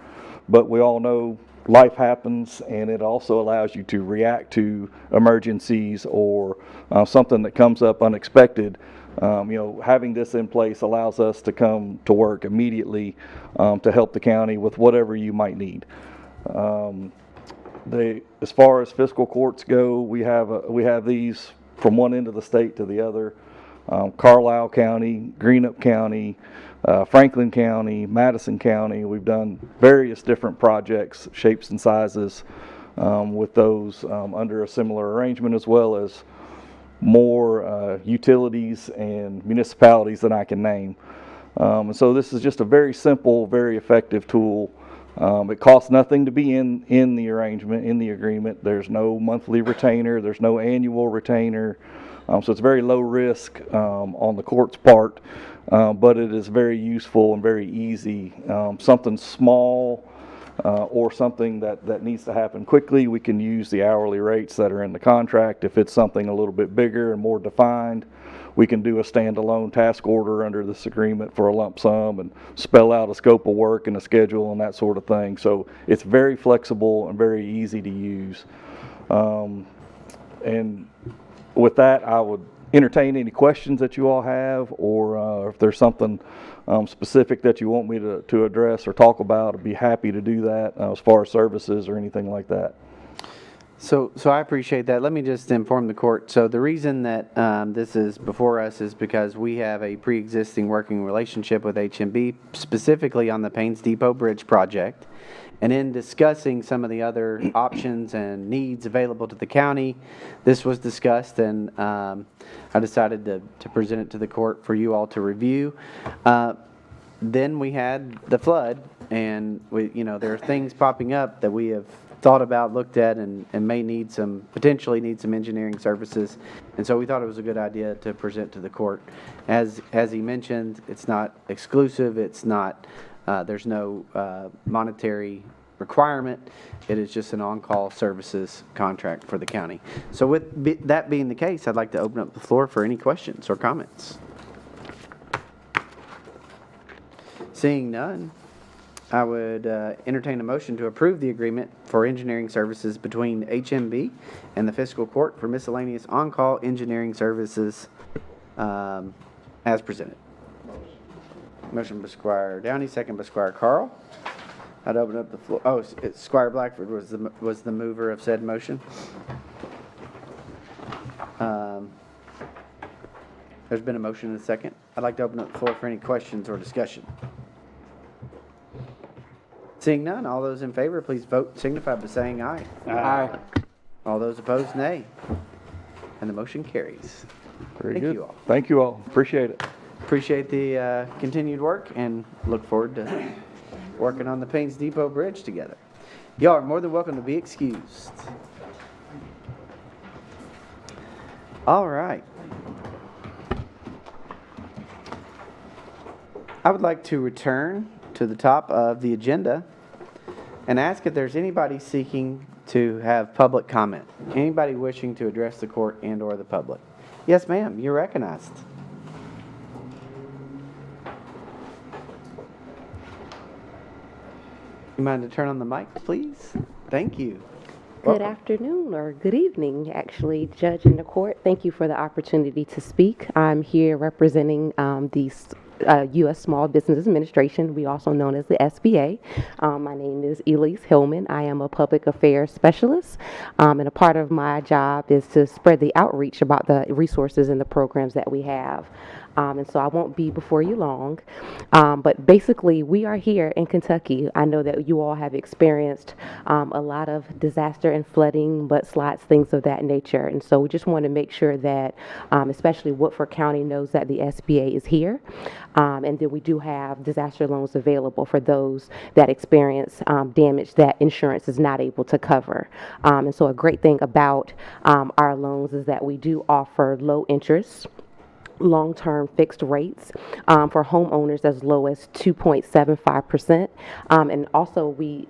But we all know life happens, and it also allows you to react to emergencies or something that comes up unexpected. Having this in place allows us to come to work immediately to help the county with whatever you might need. As far as fiscal courts go, we have these from one end of the state to the other. Carlisle County, Greenup County, Franklin County, Madison County. We've done various different projects, shapes and sizes with those under a similar arrangement, as well as more utilities and municipalities than I can name. And so this is just a very simple, very effective tool. It costs nothing to be in the arrangement, in the agreement. There's no monthly retainer. There's no annual retainer. So it's very low risk on the court's part, but it is very useful and very easy. Something small or something that needs to happen quickly, we can use the hourly rates that are in the contract. If it's something a little bit bigger and more defined, we can do a standalone task order under this agreement for a lump sum and spell out a scope of work and a schedule and that sort of thing. So it's very flexible and very easy to use. And with that, I would entertain any questions that you all have, or if there's something specific that you want me to address or talk about, I'd be happy to do that as far as services or anything like that. So I appreciate that. Let me just inform the court. So the reason that this is before us is because we have a pre-existing working relationship with HMB, specifically on the Paynes Depot Bridge project. And in discussing some of the other options and needs available to the county, this was discussed, and I decided to present it to the court for you all to review. Then we had the flood, and there are things popping up that we have thought about, looked at, and may potentially need some engineering services. And so we thought it was a good idea to present to the court. As he mentioned, it's not exclusive, it's not, there's no monetary requirement. It is just an on-call services contract for the county. So with that being the case, I'd like to open up the floor for any questions or comments. Seeing none, I would entertain a motion to approve the agreement for engineering services between HMB and the Fiscal Court for miscellaneous on-call engineering services as presented. Motion by Squire Downey, second by Squire Carl. I'd open up the floor. Oh, Squire Blackford was the mover of said motion. There's been a motion and a second. I'd like to open up the floor for any questions or discussion. Seeing none, all those in favor, please vote, signify by saying aye. Aye. All those opposed, nay. And the motion carries. Very Thank good. you all. Thank you all. Appreciate it. Appreciate the continued work and look forward to working on the Paynes Depot Bridge together. Y'all are more than welcome to be excused. All right. I would like to return to the top of the agenda and ask if there's anybody seeking to have public comment. Anybody wishing to address the court and or the public. Yes, ma'am, you're recognized. You mind to turn on the mic, please? Thank you. Good afternoon, or good evening, actually, Judge in the court. Thank you for the opportunity to speak. I'm here representing the U.S. Small Business Administration, we also known as the SBA. My name is Elise Hillman. I am a public affairs specialist, and a part of my job is to spread the outreach about the resources and the programs that we have. And so I won't be before you long. But basically, we are here in Kentucky. I know that you all have experienced a lot of disaster and flooding, mudslides, things of that nature. And so we just want to make sure that, especially Woodford County knows that the SBA is here. And then we do have disaster loans available for those that experience damage that insurance is not able to cover. And so a great thing about our loans is that we do offer low interest. long-term fixed rates for homeowners as low as 2.75%. And also we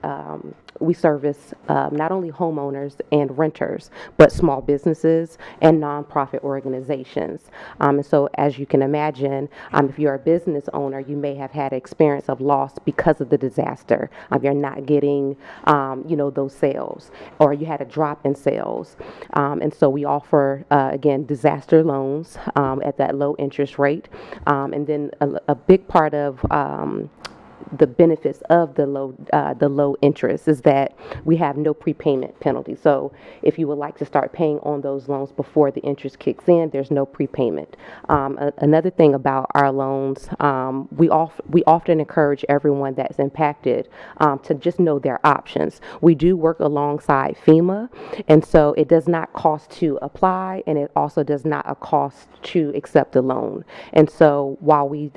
service not only homeowners and renters, but small businesses and nonprofit organizations. And so as you can imagine, if you're a business owner, you may have had experience of loss because of the disaster. You're not getting, those sales, or you had a drop in sales. And so we offer, again, disaster loans at that low interest rate. And then a big part of the benefits of the low interest is that we have no prepayment penalty. So if you would like to start paying on those loans before the interest kicks in, there's no prepayment. Another thing about our loans, we often encourage everyone that's impacted to just know their options. We do work alongside FEMA, and so it does not cost to apply, and it also does not cost to accept a loan. And so while we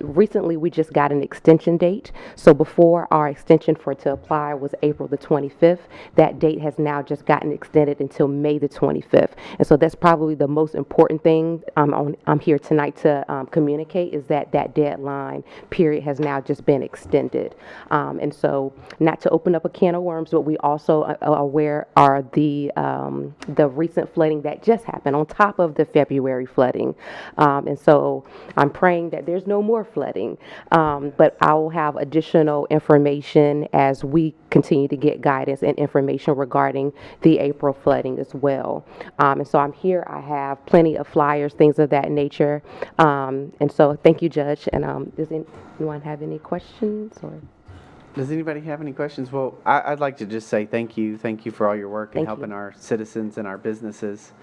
recently we just got an extension date. So before our extension to apply was April the 25th, that date has now just gotten extended until May the 25th. And so that's probably the most important thing I'm here tonight to communicate, is that deadline period has now just been extended. And so not to open up a can of worms, but we also are aware are the recent flooding that just happened on top of the February flooding. And so I'm praying that there's no more flooding, but I will have additional information as we continue to get guidance and information regarding the April flooding as well. And so I'm here. I have plenty of flyers, things of that nature. And so thank you, Judge. And does anyone have any questions? Or Does anybody have any questions? Well, I'd like to just say thank you. Thank you for all your work in helping our citizens and our businesses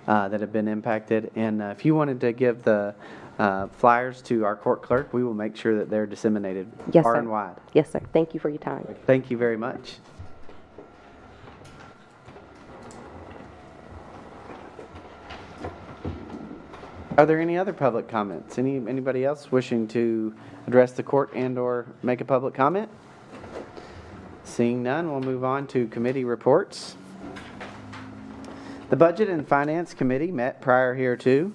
that have been impacted. And if you wanted to give the flyers to our court clerk, we will make sure that they're disseminated far and wide. Yes, sir. Thank you for your time. Thank you very much. Are there any other public comments? Anybody else wishing to address the court and or make a public comment? Seeing none, we'll move on to committee reports. The Budget and Finance Committee met prior hereto,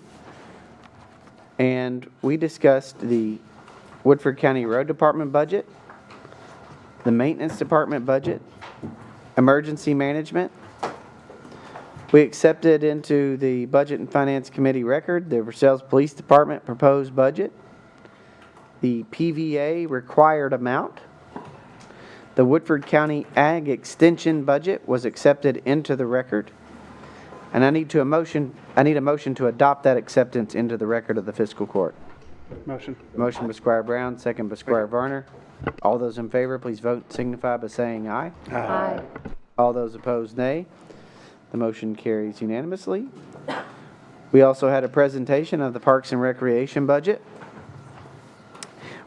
and we discussed the Woodford County Road Department budget, the Maintenance Department budget, emergency management. We accepted into the Budget and Finance Committee record the Versailles Police Department proposed budget, the PVA required amount. The Woodford County Ag Extension budget was accepted into the record. And I need a motion to adopt that acceptance into the record of the fiscal court. Motion. Motion by Squire Brown, second by Squire Varner. All those in favor, please vote and signify by saying aye. Aye. All those opposed, nay. The motion carries unanimously. We also had a presentation of the Parks and Recreation budget.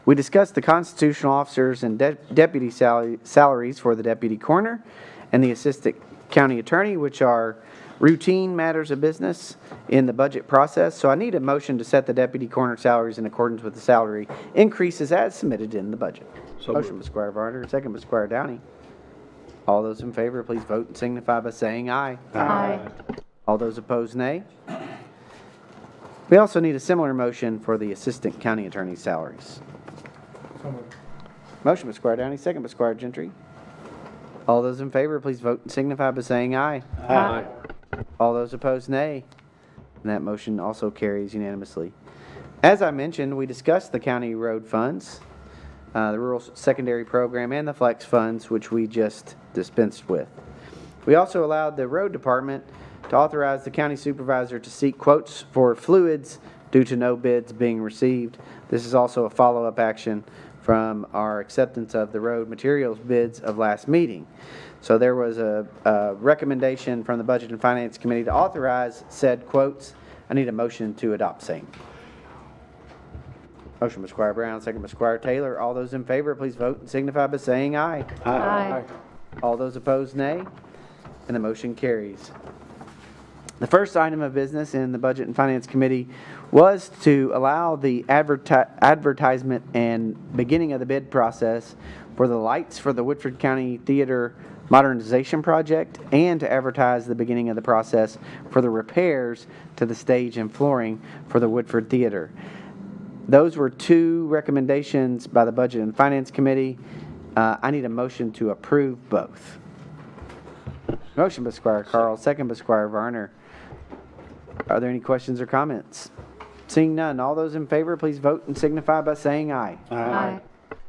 We discussed the constitutional officers and deputy salaries for the deputy coroner and the assistant county attorney, which are routine matters of business in the budget process. So I need a motion to set the deputy coroner salaries in accordance with the salary increases as submitted in the budget. Motion by Squire Varner, second by Squire Downey. All those in favor, please vote and signify by saying aye. Aye. All those opposed, nay. We also need a similar motion for the assistant county attorney's salaries. Motion by Squire Downey, second by Squire Gentry. All those in favor, please vote and signify by saying aye. Aye. All those opposed, nay. And that motion also carries unanimously. As I mentioned, we discussed the county road funds, the rural secondary program, and the flex funds, which we just dispensed with. We also allowed the road department to authorize the county supervisor to seek quotes for fluids due to no bids being received. This is also a follow-up action from our acceptance of the road materials bids of last meeting. So there was a recommendation from the Budget and Finance Committee to authorize said quotes. I need a motion to adopt same. Motion by Squire Brown, second by Squire Taylor. All those in favor, please vote and signify by saying aye. Aye. All those opposed, nay. And the motion carries. The first item of business in the Budget and Finance Committee was to allow the advertisement and beginning of the bid process for the lights for the Woodford County Theater modernization project and to advertise the beginning of the process for the repairs to the stage and flooring for the Woodford Theater. Those were two recommendations by the Budget and Finance Committee. I need a motion to approve both. Motion by Squire Carl, second by Squire Varner. Are there any questions or comments? Seeing none, all those in favor, please vote and signify by saying aye. Aye.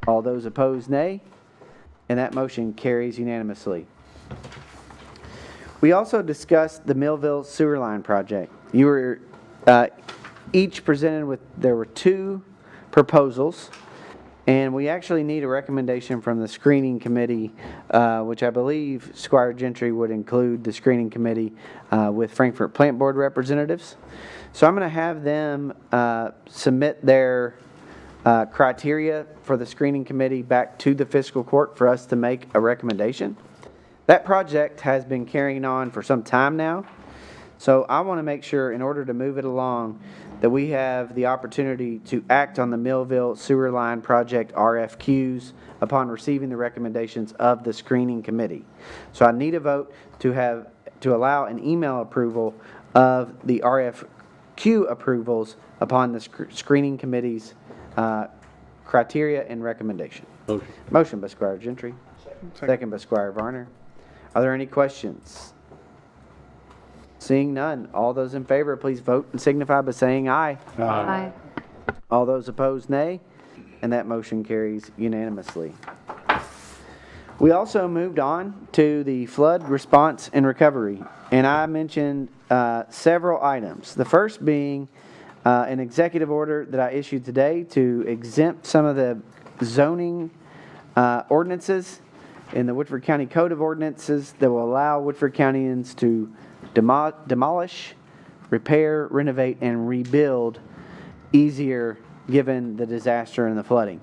All those opposed, nay. And that motion carries unanimously. We also discussed the Millville Sewer Line project. You were each presented with, there were two proposals, and we actually need a recommendation from the screening committee, which I believe Squire Gentry would include the screening committee with Frankfort Plant Board representatives. So I'm going to have them submit their criteria for the screening committee back to the fiscal court for us to make a recommendation. That project has been carrying on for some time now, so I want to make sure in order to move it along that we have the opportunity to act on the Millville Sewer Line Project RFQs upon receiving the recommendations of the screening committee. So I need a vote to allow an email approval of the RFQ approvals upon the screening committee's criteria and recommendation. Motion by Squire Gentry. Second by Squire Varner. Are there any questions? Seeing none, all those in favor, please vote and signify by saying aye. Aye. All those opposed, nay. And that motion carries unanimously. We also moved on to the flood response and recovery. And I mentioned several items. The first being an executive order that I issued today to exempt some of the zoning ordinances in the Woodford County Code of Ordinances that will allow Woodford Countyans to demolish, repair, renovate, and rebuild easier given the disaster and the flooding.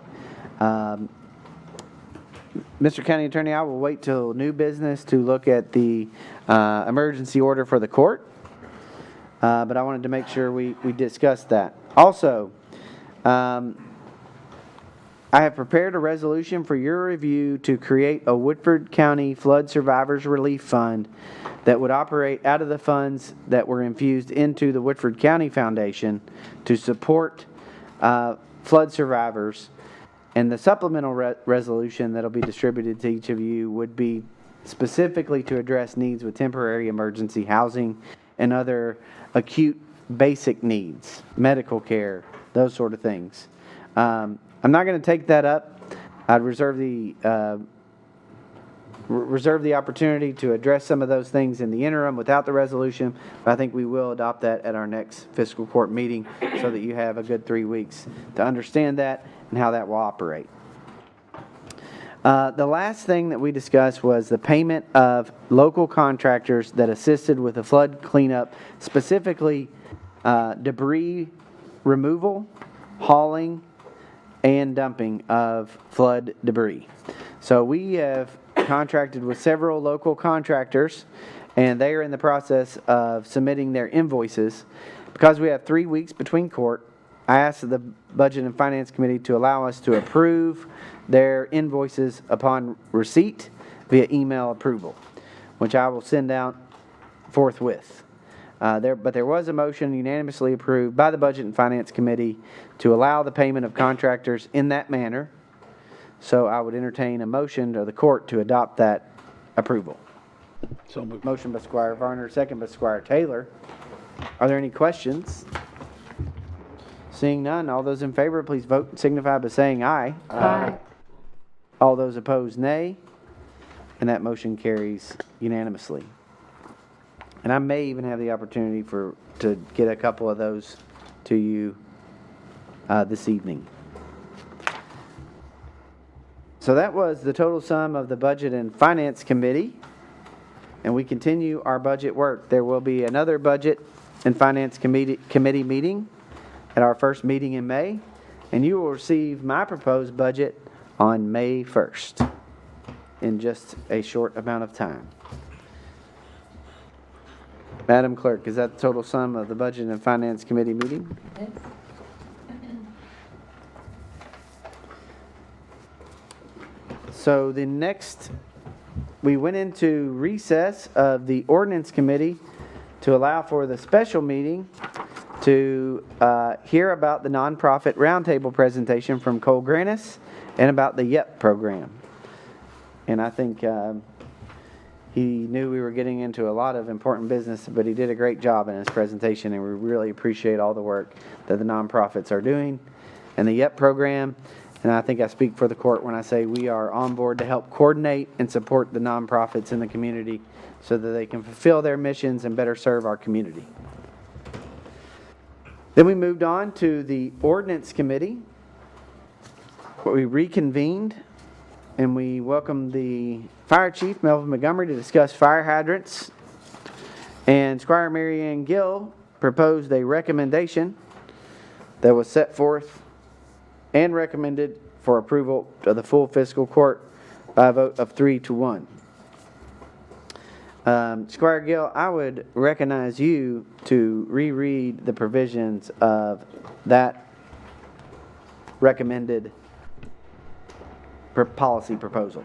Mr. County Attorney, I will wait till new business to look at the emergency order for the court, but I wanted to make sure we discussed that. Also, I have prepared a resolution for your review to create a Woodford County Flood Survivors Relief Fund that would operate out of the funds that were infused into the Woodford County Foundation to support flood survivors. And the supplemental resolution that will be distributed to each of you would be specifically to address needs with temporary emergency housing and other acute basic needs, medical care, those sort of things. I'm not going to take that up. I'd reserve the opportunity to address some of those things in the interim without the resolution, but I think we will adopt that at our next fiscal court meeting so that you have a good 3 weeks to understand that and how that will operate. The last thing that we discussed was the payment of local contractors that assisted with the flood cleanup, specifically debris removal, hauling, and dumping of flood debris. So we have contracted with several local contractors, and they are in the process of submitting their invoices. Because we have 3 weeks between court, I asked the Budget and Finance Committee to allow us to approve their invoices upon receipt via email approval, which I will send out forthwith. But there was a motion unanimously approved by the Budget and Finance Committee to allow the payment of contractors in that manner. So I would entertain a motion to the court to adopt that approval. So moved. Motion by Squire Varner, second by Squire Taylor. Are there any questions? Seeing none, all those in favor, please vote and signify by saying aye. Aye. All those opposed, nay. And that motion carries unanimously. And I may even have the opportunity to get a couple of those to you this evening. So that was the total sum of the Budget and Finance Committee. And we continue our budget work. There will be another Budget and Finance Committee meeting at our first meeting in May. And you will receive my proposed budget on May 1st in just a short amount of time. Madam Clerk, is that the total sum of the Budget and Finance Committee meeting? So the next, we went into recess of the Ordinance Committee to allow for the special meeting to hear about the nonprofit roundtable presentation from Cole Granis and about the YEP program. And I think he knew we were getting into a lot of important business, but he did a great job in his presentation, and we really appreciate all the work that the nonprofits are doing and the YEP program. And I think I speak for the court when I say we are on board to help coordinate and support the nonprofits in the community so that they can fulfill their missions and better serve our community. Then we moved on to the Ordinance Committee, where we reconvened and we welcomed the Fire Chief, Melvin Montgomery, to discuss fire hydrants. And Squire Mary Ann Gill proposed a recommendation that was set forth and recommended for approval of the full fiscal court by a vote of 3-1. Squire Gill, I would recognize you to reread the provisions of that recommended policy proposal.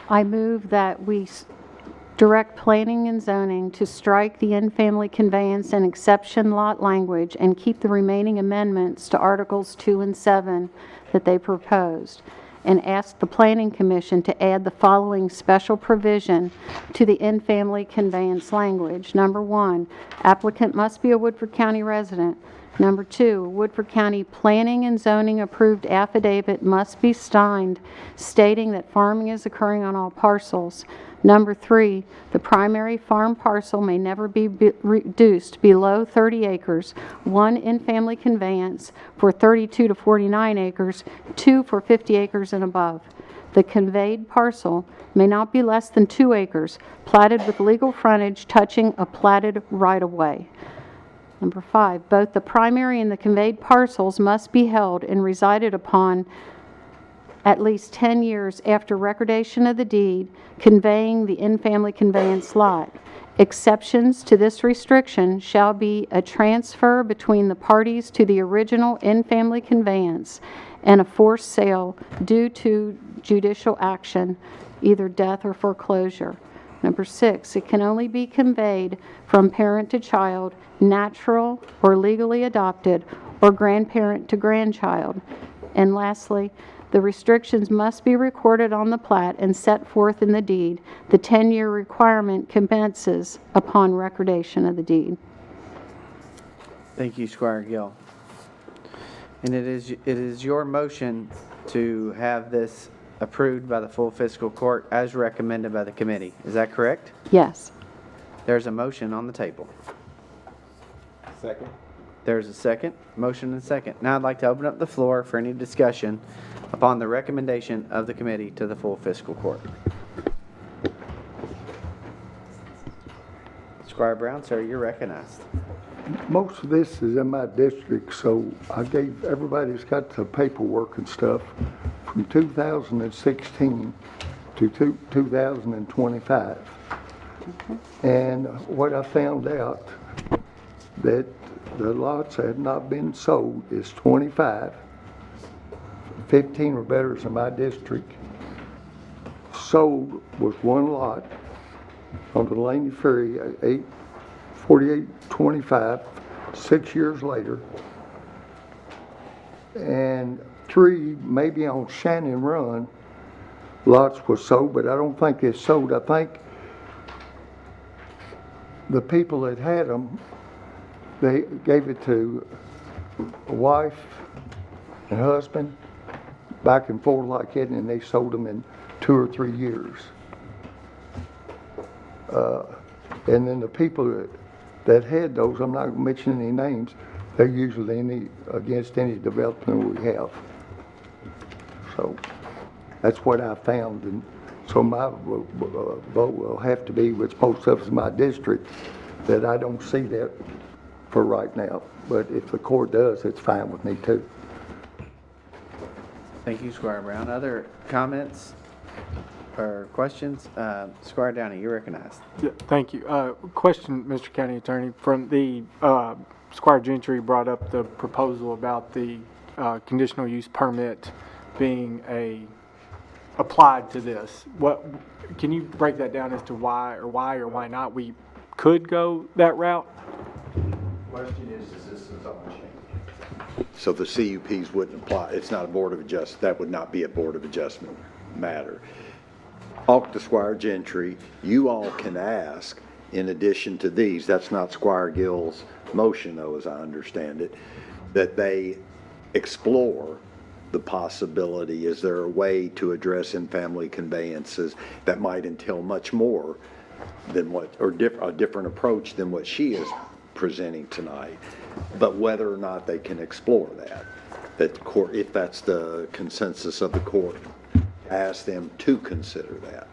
I move that we direct planning and zoning to strike the in-family conveyance and exception lot language and keep the remaining amendments to Articles 2 and 7 that they proposed, and ask the Planning Commission to add the following special provision to the in-family conveyance language. Number 1, applicant must be a Woodford County resident. Number 2, Woodford County Planning and Zoning approved affidavit must be signed stating that farming is occurring on all parcels. Number 3, the primary farm parcel may never be reduced below 30 acres, 1 in-family conveyance for 32 to 49 acres, 2 for 50 acres and above. The conveyed parcel may not be less than 2 acres, platted with legal frontage touching a platted right-of-way. Number 5, both the primary and the conveyed parcels must be held and resided upon at least 10 years after recordation of the deed conveying the in-family conveyance lot. Exceptions to this restriction shall be a transfer between the parties to the original in-family conveyance and a forced sale due to judicial action, either death or foreclosure. Number 6, it can only be conveyed from parent to child, natural or legally adopted, or grandparent to grandchild. And lastly, the restrictions must be recorded on the plat and set forth in the deed. The 10-year requirement commences upon recordation of the deed. Thank you, Squire Gill. And it is your motion to have this approved by the full fiscal court as recommended by the committee. Is that correct? Yes. There's a motion on the table. Second. There's a second. Motion and second. Now I'd like to open up the floor for any discussion upon the recommendation of the committee to the full fiscal court. Squire Brown, sir, you're recognized. Most of this is in my district, so I gave everybody's got the paperwork and stuff from 2016 to 2025. And what I found out that the lots that have not been sold is 25. 15 or better in my district. Sold was one lot on the Laney Ferry, 4825, 6 years later. And 3, maybe on Shannon Run, lots was sold, but I don't think it's sold. I think the people that had them, they gave it to a wife and husband, back and forth like that, and they sold them in 2 or 3 years. And then the people that had those, I'm not mentioning any names, they're usually against any development we have. So that's what I found, and so my vote will have to be, which most of us in my district, that I don't see that for right now. But if the court does, it's fine with me too. Thank you, Squire Brown. Other comments? or questions? Squire Downey, you're recognized. Yeah, thank you. Question, Mr. County Attorney, from the, Squire Gentry brought up the proposal about the conditional use permit being applied to this. What, can you break that down as to why or why not we could go that route? Question is this a zone change? So the CUPs wouldn't apply, it's not a Board of Adjustment, that would not be a Board of Adjustment matter. Talk to Squire Gentry, you all can ask, in addition to these, that's not Squire Gill's motion though, as I understand it, that they explore the possibility, is there a way to address in-family conveyances that might entail much more than what, or a different approach than what she is presenting tonight, but whether or not they can explore that the court, if that's the consensus of the court, ask them to consider that.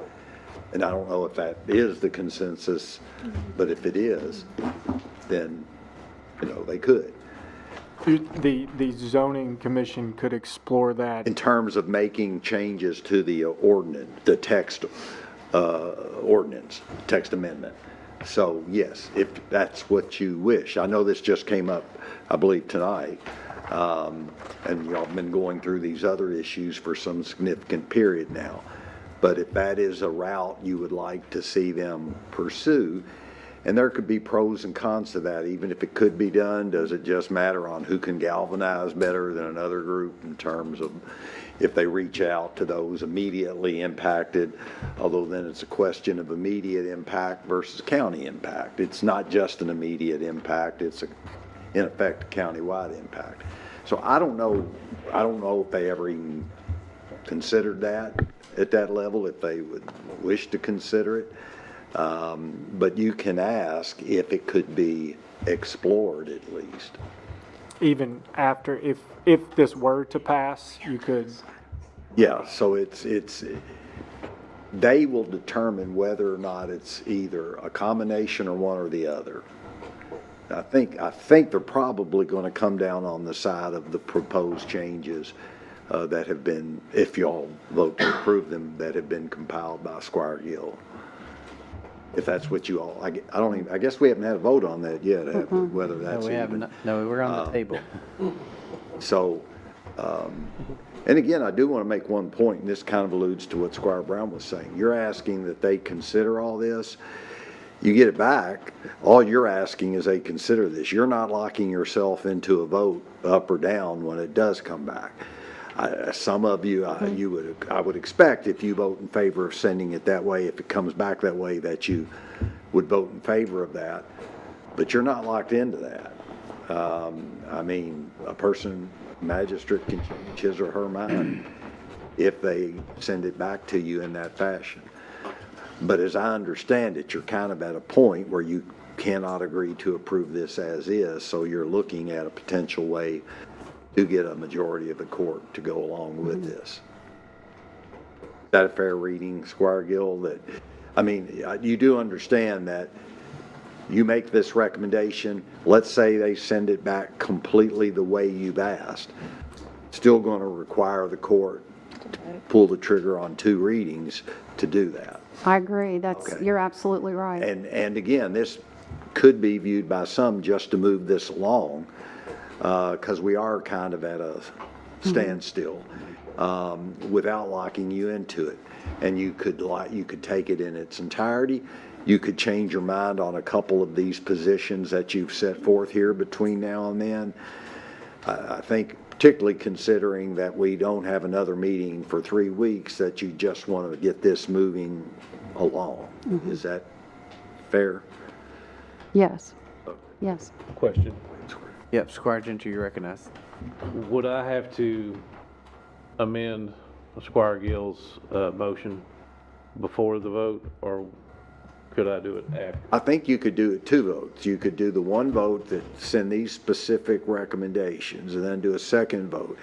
And I don't know if that is the consensus, but if it is, then, you know, they could. The zoning commission could explore that. In terms of making changes to the ordinance, the text ordinance, text amendment. So yes, if that's what you wish. I know this just came up, I believe, tonight. And y'all have been going through these other issues for some significant period now. But if that is a route you would like to see them pursue, and there could be pros and cons to that, even if it could be done, does it just matter on who can galvanize better than another group in terms of if they reach out to those immediately impacted, although then it's a question of immediate impact versus county impact. It's not just an immediate impact, it's in effect a countywide impact. So I don't know if they ever even considered that at that level, if they would wish to consider it. But you can ask if it could be explored at least. Even after, if this were to pass, you could. Yeah, so they will determine whether or not it's either a combination or one or the other. I think they're probably going to come down on the side of the proposed changes that have been, if y'all vote to approve them, that have been compiled by Squire Gill. If that's what you all, I guess we haven't had a vote on that yet, have we? Whether that's No, we haven't. No, we're on the table. So, and again, I do want to make one point, and this kind of alludes to what Squire Brown was saying. You're asking that they consider all this. You get it back, all you're asking is they consider this. You're not locking yourself into a vote up or down when it does come back. Some of you, I would expect if you vote in favor of sending it that way, if it comes back that way, that you would vote in favor of that. But you're not locked into that. I mean, magistrate can change his or her mind if they send it back to you in that fashion. But as I understand it, you're kind of at a point where you cannot agree to approve this as is, so you're looking at a potential way to get a majority of the court to go along with this. Is that a fair reading, Squire Gill? That, I mean, you do understand that you make this recommendation, let's say they send it back completely the way you've asked, still going to require the court to pull the trigger on 2 readings to do that. I agree. Okay. You're absolutely right. And again, this could be viewed by some just to move this along, because we are kind of at a standstill, without locking you into it. And you could take it in its entirety. You could change your mind on a couple of these positions that you've set forth here between now and then. I think particularly considering that we don't have another meeting for 3 weeks, that you just want to get this moving along. Is that fair? Yes. Yes. Question. Yep, Squire Gentry, you recognize. Would I have to amend Squire Gill's motion before the vote, or could I do it after? I think you could do it 2 votes. You could do the 1 vote that send these specific recommendations, and then do a 2nd vote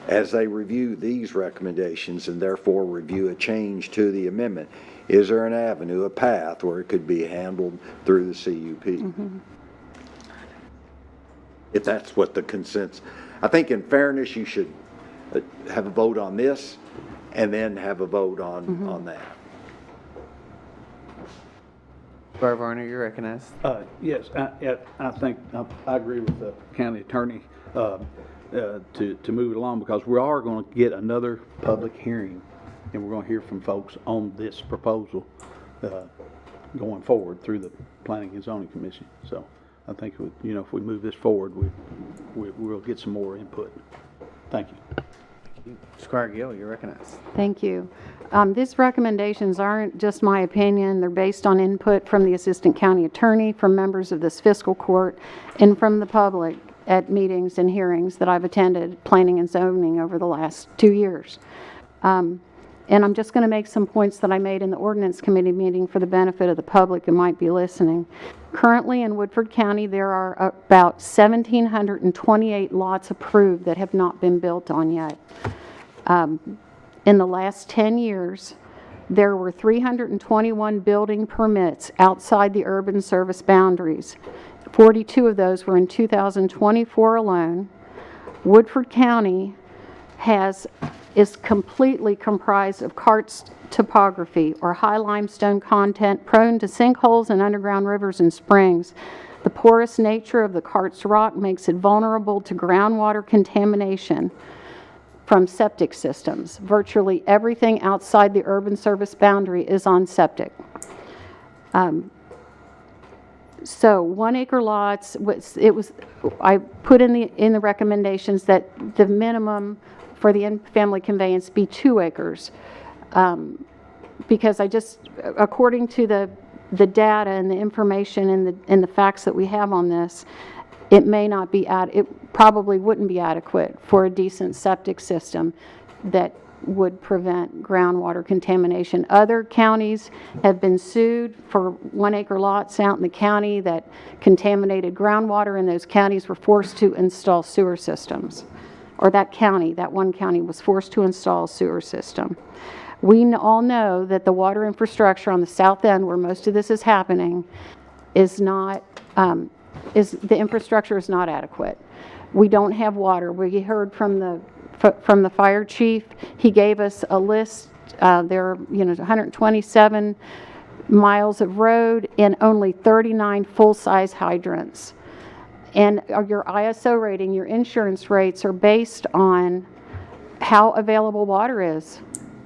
as they review these recommendations and therefore review a change to the amendment. Is there an avenue, a path where it could be handled through the CUP? If that's what the consensus. I think in fairness, you should have a vote on this and then have a vote on that. Squire Varner, you're recognized. Yes, I think I agree with the county attorney to move it along, because we are going to get another public hearing, and we're going to hear from folks on this proposal going forward through the Planning and Zoning Commission. So I think, if we move this forward, we'll get some more input. Thank you. Squire Gill, you're recognized. Thank you. These recommendations aren't just my opinion. They're based on input from the Assistant County Attorney, from members of this fiscal court, and from the public at meetings and hearings that I've attended, planning and zoning, over the last 2 years. And I'm just going to make some points that I made in the Ordinance Committee meeting for the benefit of the public who might be listening. Currently in Woodford County, there are about 1,728 lots approved that have not been built on yet. In the last 10 years, there were 321 building permits outside the urban service boundaries. 42 of those were in 2024 alone. Woodford County is completely comprised of karst topography, or high limestone content prone to sinkholes and underground rivers and springs. The porous nature of the karst rock makes it vulnerable to groundwater contamination from septic systems. Virtually everything outside the urban service boundary is on septic. So 1 acre lots, I put in the recommendations that the minimum for the in-family conveyance be 2 acres. Because according to the data and the information and the facts that we have on this, it probably wouldn't be adequate for a decent septic system that would prevent groundwater contamination. Other counties have been sued for 1 acre lots out in the county that contaminated groundwater, and those counties were forced to install sewer systems. Or that one county was forced to install a sewer system. We all know that the water infrastructure on the south end, where most of this is happening, the infrastructure is not adequate. We don't have water. We heard from the fire chief. He gave us a list. There are 127 miles of road and only 39 full-size hydrants. And your ISO rating, your insurance rates are based on how available water is,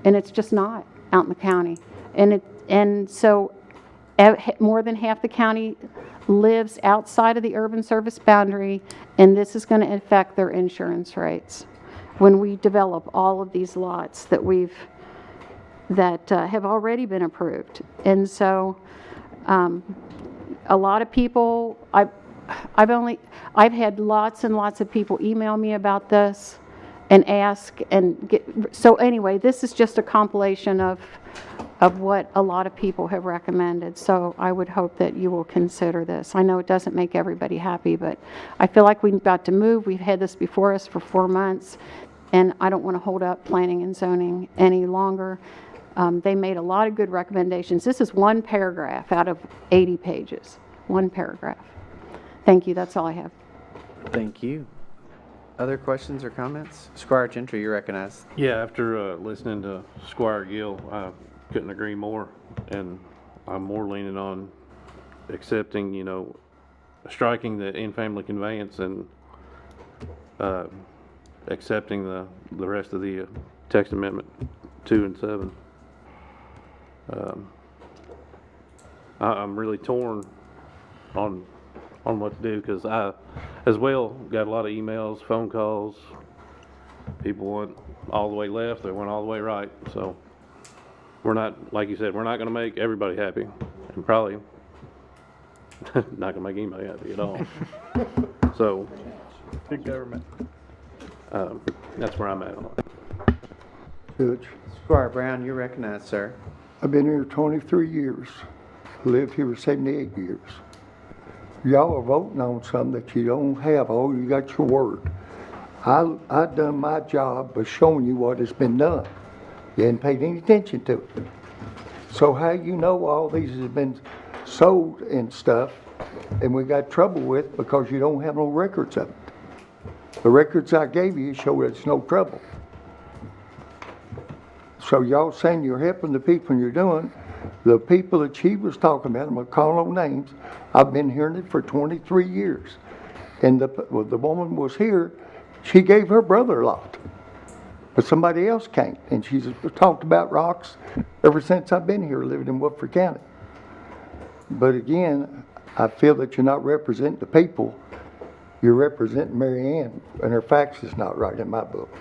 and it's just not out in the county. And so more than half the county lives outside of the urban service boundary, and this is going to affect their insurance rates when we develop all of these lots that have already been approved. And so a lot of people, I've had lots and lots of people email me about this and ask so anyway, this is just a compilation of what a lot of people have recommended. So I would hope that you will consider this. I know it doesn't make everybody happy, but I feel like we've got to move. We've had this before us for 4 months, and I don't want to hold up planning and zoning any longer. They made a lot of good recommendations. This is one paragraph out of 80 pages. One paragraph. Thank you. That's all I have. Thank you. Other questions or comments? Squire Gentry, you're recognized. Yeah, after listening to Squire Gill, I couldn't agree more, and I'm more leaning on accepting, striking the in-family conveyance and accepting the rest of the text amendment 2 and 7. I'm really torn on what to do, because I, as well, got a lot of emails, phone calls. People went all the way left, they went all the way right. So we're not, like you said, we're not going to make everybody happy, and probably not going to make anybody happy at all. So Big government. That's where I'm at on it. Judge, Squire Brown, you're recognized, sir. I've been here 23 years. Lived here 78 years. Y'all are voting on something that you don't have. Oh, you got your word. I done my job by showing you what has been done. You hadn't paid any attention to it. So how you know all these have been sold and stuff, and we got trouble with because you don't have no records of it. The records I gave you show it's no trouble. So y'all saying you're helping the people and you're doing, the people that she was talking about, I'm gonna call no names, I've been hearing it for 23 years. And the woman was here, she gave her brother a lot. But somebody else can't. And she's talked about rocks ever since I've been here living in Woodford County. But again, I feel that you're not representing the people. You're representing Mary Ann, and her facts is not right in my book.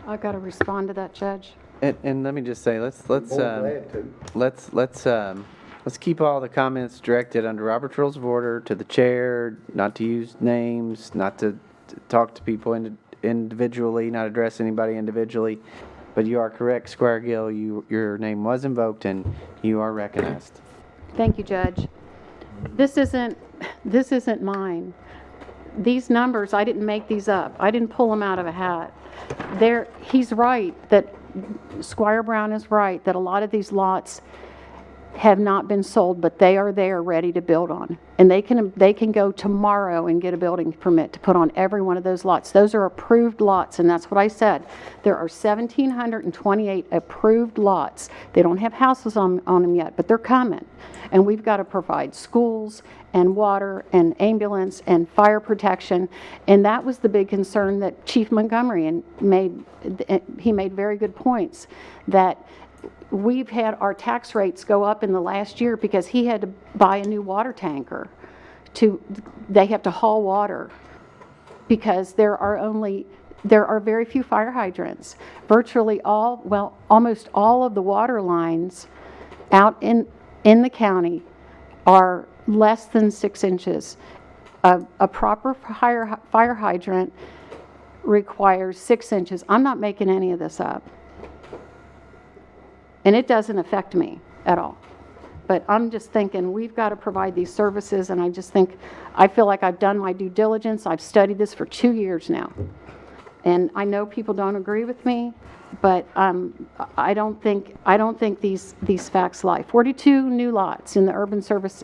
I got to respond to that, Judge. And let me just say, let's keep all the comments directed under Robert's Rules of Order to the chair, not to use names, not to talk to people individually, not address anybody individually. But you are correct, Squire Gill. Your name was invoked, and you are recognized. Thank you, Judge. This isn't mine. These numbers, I didn't make these up. I didn't pull them out of a hat. He's right that Squire Brown is right that a lot of these lots have not been sold, but they are there ready to build on. And they can go tomorrow and get a building permit to put on every one of those lots. Those are approved lots, and that's what I said. There are 1,728 approved lots. They don't have houses on them yet, but they're coming. And we've got to provide schools and water and ambulance and fire protection. And that was the big concern that Chief Montgomery made. He made very good points that we've had our tax rates go up in the last year because he had to buy a new water tanker. They have to haul water because there are very few fire hydrants. Almost all of the water lines out in the county are less than 6 inches. A proper fire hydrant requires 6 inches. I'm not making any of this up. And it doesn't affect me at all. But I'm just thinking we've got to provide these services, and I feel like I've done my due diligence. I've studied this for 2 years now. And I know people don't agree with me, but I don't think these facts lie. 42 new lots in the urban service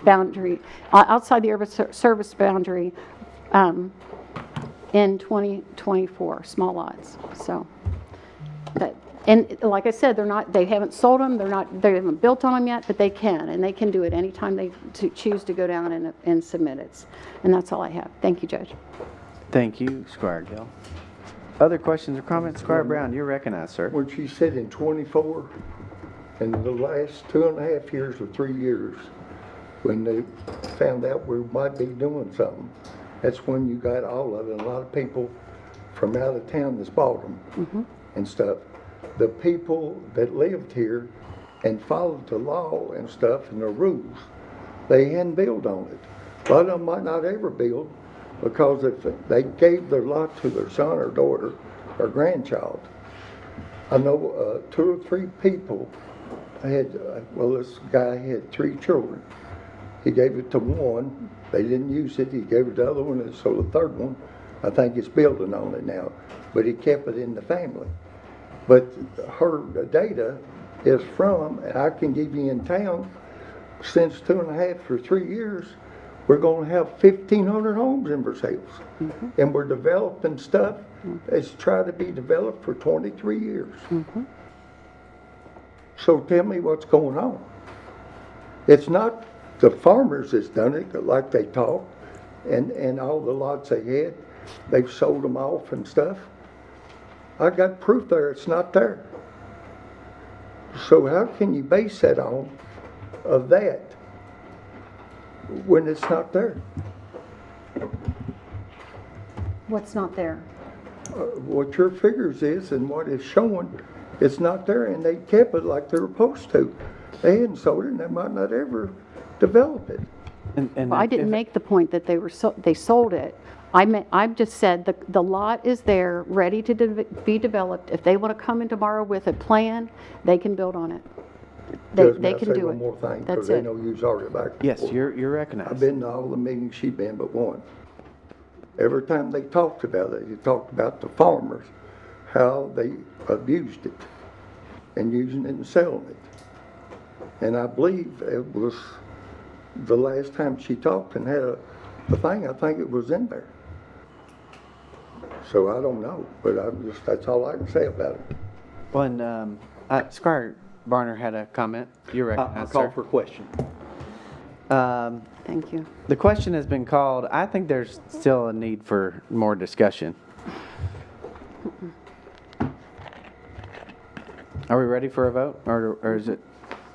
boundary, outside the urban service boundary in 2024, small lots. So, and like I said, they haven't sold them, they haven't built on them yet, but they can, and they can do it anytime they choose to go down and submit it. And that's all I have. Thank you, Judge. Thank you, Squire Gill. Other questions or comments? Squire Brown, you're recognized, sir. When she said in 24, in the last 2.5 years or 3 years, when they found out we might be doing something, that's when you got all of it. A lot of people from out of town that's bought them and stuff. The people that lived here and followed the law and stuff and the rules, they hadn't built on it. A lot of them might not ever build because if they gave their lot to their son or daughter or grandchild. I know 2 or 3 people had, this guy had 3 children. He gave it to one, they didn't use it, he gave it to the other one, and so the third one, I think is building on it now, but he kept it in the family. But her data is from, and I can give you in town, since 2.5 or 3 years, we're going to have 1,500 homes in Versailles. And we're developing stuff that's tried to be developed for 23 years. So tell me what's going on. It's not the farmers that's done it like they talk, and all the lots they had, they've sold them off and stuff. I got proof there, it's not there. So how can you base that on of that when it's not there? What's not there? What your figures is and what is showing, it's not there, and they kept it like they were supposed to. They hadn't sold it, and they might not ever develop it. Well, I didn't make the point that they sold it. I just said the lot is there, ready to be developed. If they want to come in tomorrow with a plan, they can build on it. They can do it. One more thing, That's because they it. know you's already back. Yes, you're recognized. I've been to all the meetings she's been but one. Every time they talked about it, they talked about the farmers, how they abused it and using it and selling it. And I believe it was the last time she talked and had a thing, I think it was in there. So I don't know, but that's all I can say about it. When Squire Barner had a comment, you're I'll recognized, call sir. for a question. Thank you. The question has been called. I think there's still a need for more discussion. Are we ready for a vote, or is it?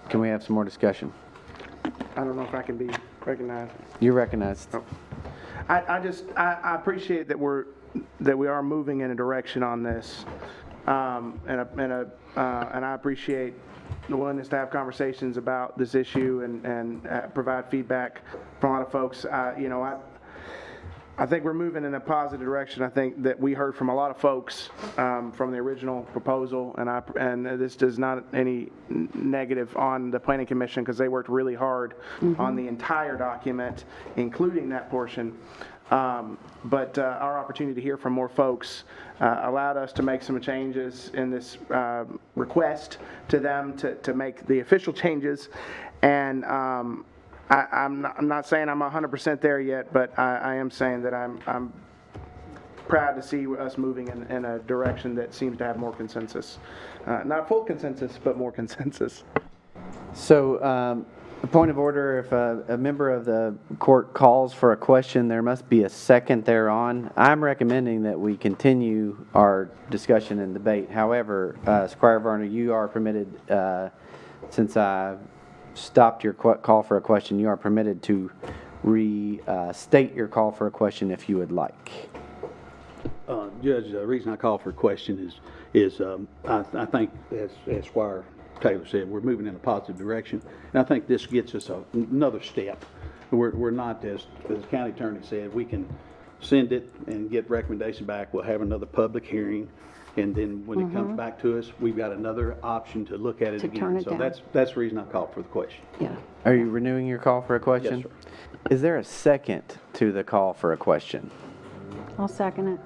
Can we have some more discussion? I don't know if I can be recognized. You're recognized. Oh. I appreciate that we are moving in a direction on this, and I appreciate the willingness to have conversations about this issue and provide feedback from a lot of folks. I think we're moving in a positive direction. I think that we heard from a lot of folks from the original proposal, and this does not any negative on the Planning Commission because they worked really hard on the entire document, including that portion. But our opportunity to hear from more folks allowed us to make some changes in this request to them to make the official changes. And I'm not saying I'm 100% there yet, but I am saying that I'm proud to see us moving in a direction that seems to have more consensus. Not full consensus, but more consensus. So, a point of order, if a member of the court calls for a question, there must be a second thereon. I'm recommending that we continue our discussion and debate. However, Squire Varner, you are permitted, since I stopped your call for a question, you are permitted to restate your call for a question if you would like. Judge, the reason I call for a question is I think, as Squire Taylor said, we're moving in a positive direction, and I think this gets us another step. We're not, as the county attorney said, we can send it and get recommendation back. We'll have another public hearing, and then when it comes back to us, we've got another option to look at it again. Turn it So down. that's the reason I called for the question. Yeah. Are you renewing your call for a question? Yes, sir. Is there a second to the call for a question? I'll second it.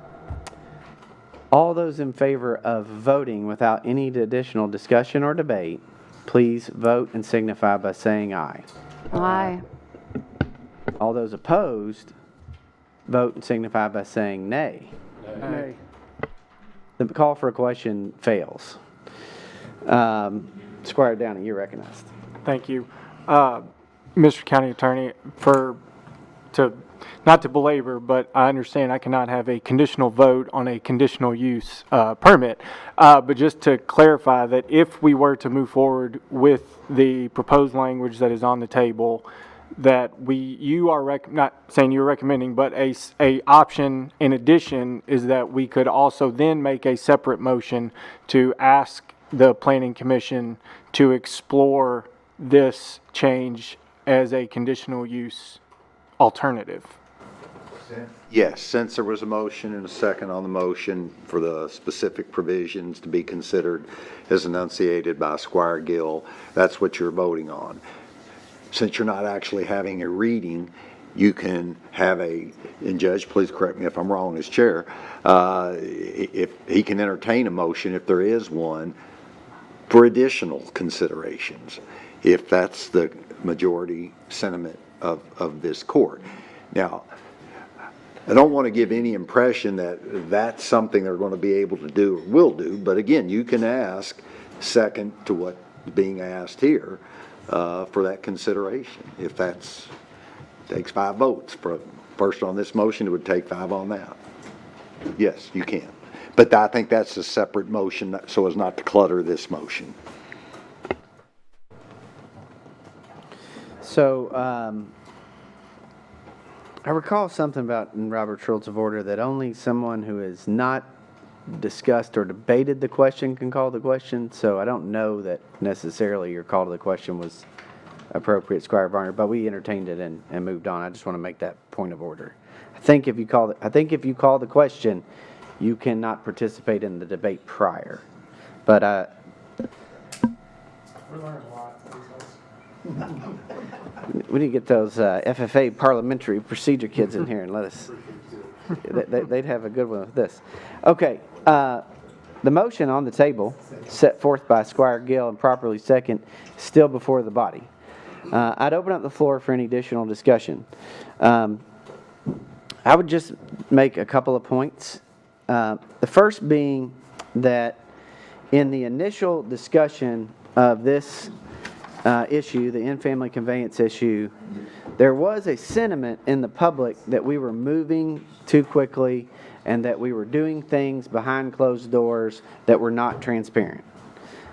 All those in favor of voting without any additional discussion or debate, please vote and signify by saying aye. Aye. All those opposed, vote and signify by saying nay. Nay. The call for a question fails. Squire Downey, you're recognized. Thank you. Mr. County Attorney, not to belabor, but I understand I cannot have a conditional vote on a conditional use permit. But just to clarify that if we were to move forward with the proposed language that is on the table, that you are not saying you're recommending, but a option in addition is that we could also then make a separate motion to ask the Planning Commission to explore this change as a conditional use alternative. Yes, since there was a motion and a second on the motion for the specific provisions to be considered as enunciated by Squire Gill, that's what you're voting on. Since you're not actually having a reading, you can have and Judge, please correct me if I'm wrong as chair, if he can entertain a motion, if there is one, for additional considerations, if that's the majority sentiment of this court. Now, I don't want to give any impression that that's something they're going to be able to do or will do, but again, you can ask second to what's being asked here for that consideration. If that's takes 5 votes. First on this motion, it would take 5 on that. Yes, you can. But I think that's a separate motion so as not to clutter this motion. So, I recall something about in Robert's Rules of Order that only someone who has not discussed or debated the question can call the question. So I don't know that necessarily your call to the question was appropriate, Squire Varner, but we entertained it and moved on. I just want to make that point of order. I think if you call the question, you cannot participate in the debate prior. But We're learning a lot. we need to get those FFA parliamentary procedure kids in here and let us. They'd have a good one with this. Okay, the motion on the table, set forth by Squire Gill and properly second, still before the body. I'd open up the floor for any additional discussion. I would just make a couple of points. The first being that in the initial discussion of this issue, the in-family conveyance issue, there was a sentiment in the public that we were moving too quickly and that we were doing things behind closed doors that were not transparent.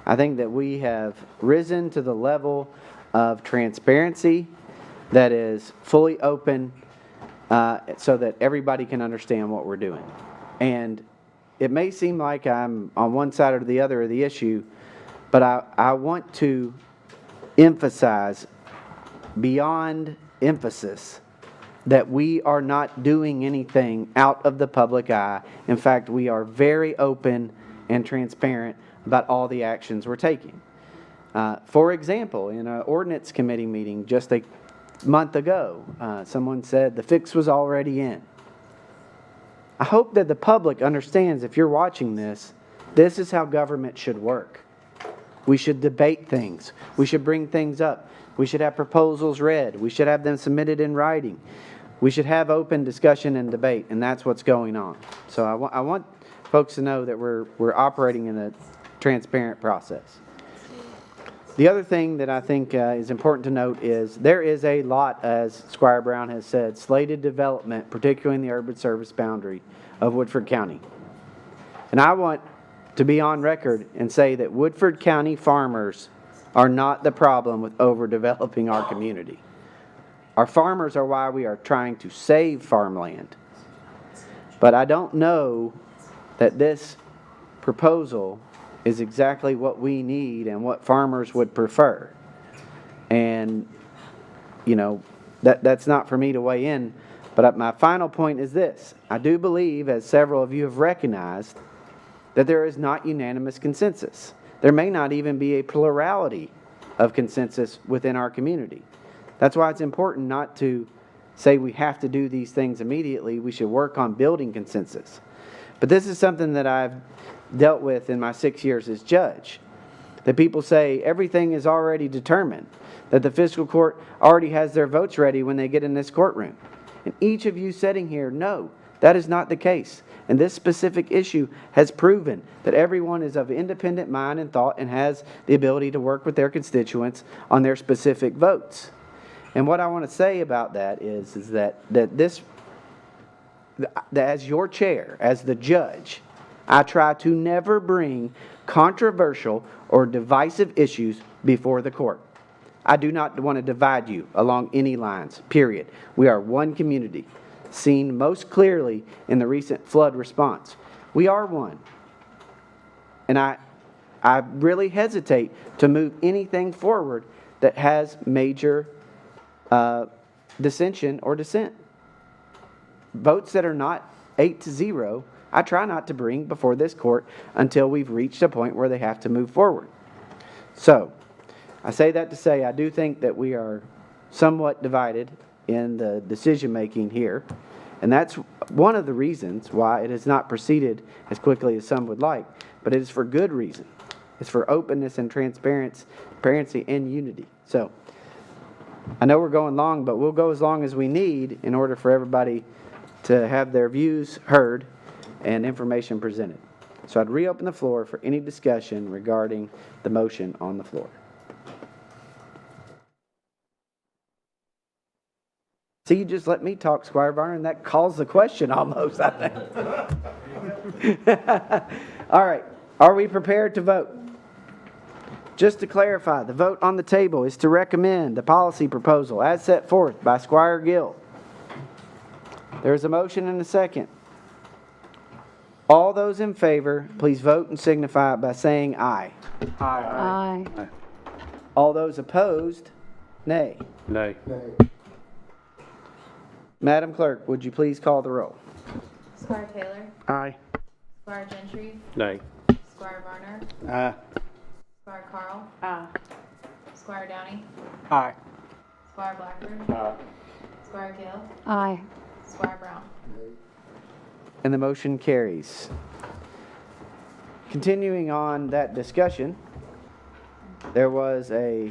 I think that we have risen to the level of transparency that is fully open so that everybody can understand what we're doing. And it may seem like I'm on one side or the other of the issue, but I want to emphasize beyond emphasis that we are not doing anything out of the public eye. In fact, we are very open and transparent about all the actions we're taking. For example, in an ordinance committee meeting just a month ago, someone said the fix was already in. I hope that the public understands, if you're watching this, this is how government should work. We should debate things. We should bring things up. We should have proposals read. We should have them submitted in writing. We should have open discussion and debate, and that's what's going on. So I want folks to know that we're operating in a transparent process. The other thing that I think is important to note is there is a lot, as Squire Brown has said, slated development, particularly in the urban service boundary of Woodford County. And I want to be on record and say that Woodford County farmers are not the problem with overdeveloping our community. Our farmers are why we are trying to save farmland. But I don't know that this proposal is exactly what we need and what farmers would prefer. And, you know, that's not for me to weigh in. But my final point is this. I do believe, as several of you have recognized, that there is not unanimous consensus. There may not even be a plurality of consensus within our community. That's why it's important not to say we have to do these things immediately. We should work on building consensus. But this is something that I've dealt with in my 6 years as judge. That people say everything is already determined, that the fiscal court already has their votes ready when they get in this courtroom. And each of you sitting here know that is not the case. And this specific issue has proven that everyone is of independent mind and thought and has the ability to work with their constituents on their specific votes. And what I want to say about that is that as your chair, as the judge, I try to never bring controversial or divisive issues before the court. I do not want to divide you along any lines, period. We are one community, seen most clearly in the recent flood response. We are one. And I really hesitate to move anything forward that has major dissension or dissent. Votes that are not 8-0, I try not to bring before this court until we've reached a point where they have to move forward. So, I say that to say I do think that we are somewhat divided in the decision making here, and that's one of the reasons why it has not proceeded as quickly as some would like, but it is for good reason. It's for openness and transparency and unity. So, I know we're going long, but we'll go as long as we need in order for everybody to have their views heard and information presented. So I'd reopen the floor for any discussion regarding the motion on the floor. See, you just let me talk, Squire Varner, and that calls the question almost, I think. All right. Are we prepared to vote? Just to clarify, the vote on the table is to recommend the policy proposal as set forth by Squire Gill. There's a motion and a second. All those in favor, please vote and signify by saying aye. Aye. Aye. All those opposed, nay. Nay. Madam Clerk, would you please call the roll? Squire Taylor. Aye. Squire Gentry. Nay. Squire Varner. Aye. Squire Carl. Aye. Squire Downey. Aye. Squire Blackburn. Aye. Squire Gill. Aye. Squire Brown. And the motion carries. Continuing on that discussion, there was a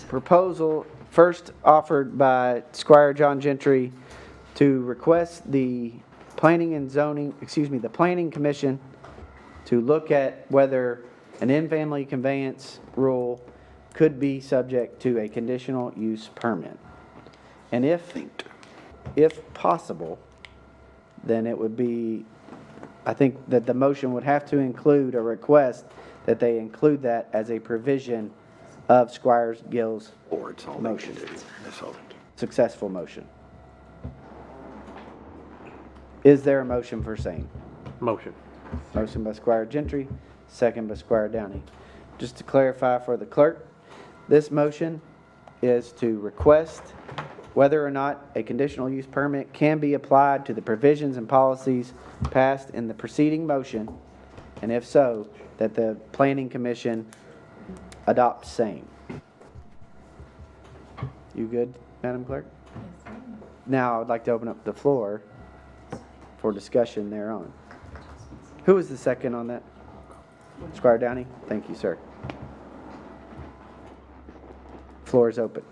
proposal first offered by Squire John Gentry to request the Planning Commission to look at whether an in-family conveyance rule could be subject to a conditional use permit. And if possible, then it would be, I think that the motion would have to include a request that they include that as a provision of Squires Gill's motion. Successful motion. Is there a motion for same? Motion. Motion by Squire Gentry, second by Squire Downey. Just to clarify for the clerk, this motion is to request whether or not a conditional use permit can be applied to the provisions and policies passed in the preceding motion, and if so, that the Planning Commission adopts same. You good, Madam Clerk? Now, I'd like to open up the floor for discussion thereon. Who was the second on that? Squire Downey? Thank you, sir. Floor is open.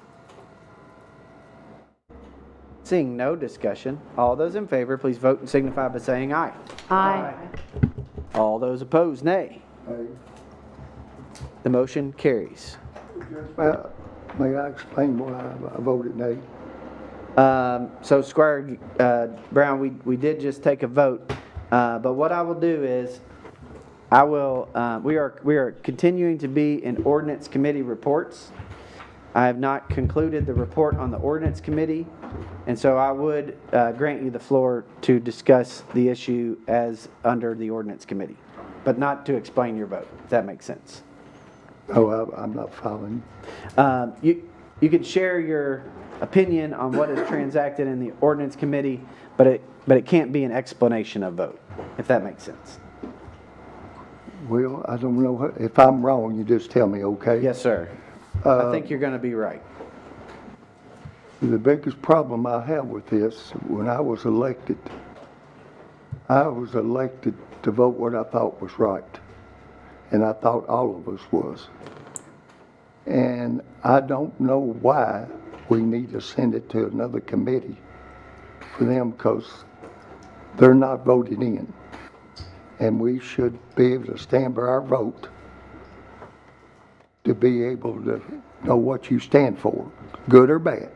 Seeing no discussion, all those in favor, please vote and signify by saying aye. Aye. All those opposed, nay. The motion carries. May I explain why I voted nay? So Squire Brown, we did just take a vote, but what I will do is, we are continuing to be in ordinance committee reports. I have not concluded the report on the ordinance committee, and so I would grant you the floor to discuss the issue as under the ordinance committee, but not to explain your vote, if that makes sense. Oh, I'm not following. You can share your opinion on what is transacted in the ordinance committee, but it can't be an explanation of vote, if that makes sense. Well, I don't know. If I'm wrong, you just tell me, okay? Yes, sir. I think you're going to be right. The biggest problem I have with this, when I was elected to vote what I thought was right. And I thought all of us was. And I don't know why we need to send it to another committee for them, because they're not voted in. And we should be able to stand by our vote to be able to know what you stand for, good or bad.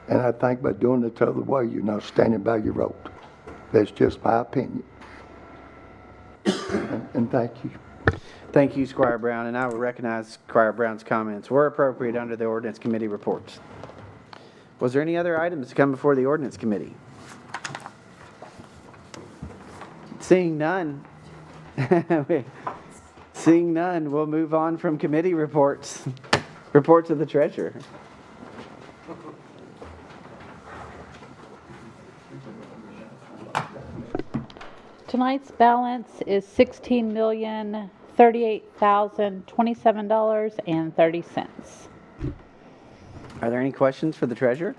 And I think by doing it the other way, you're not standing by your vote. That's just my opinion. And thank you. Thank you, Squire Brown, and I will recognize Squire Brown's comments were appropriate under the ordinance committee reports. Was there any other items to come before the ordinance committee? Seeing none, we'll move on from committee reports. Reports of the treasurer. Tonight's balance is $16,038,027.30. Are there any questions for the treasurer?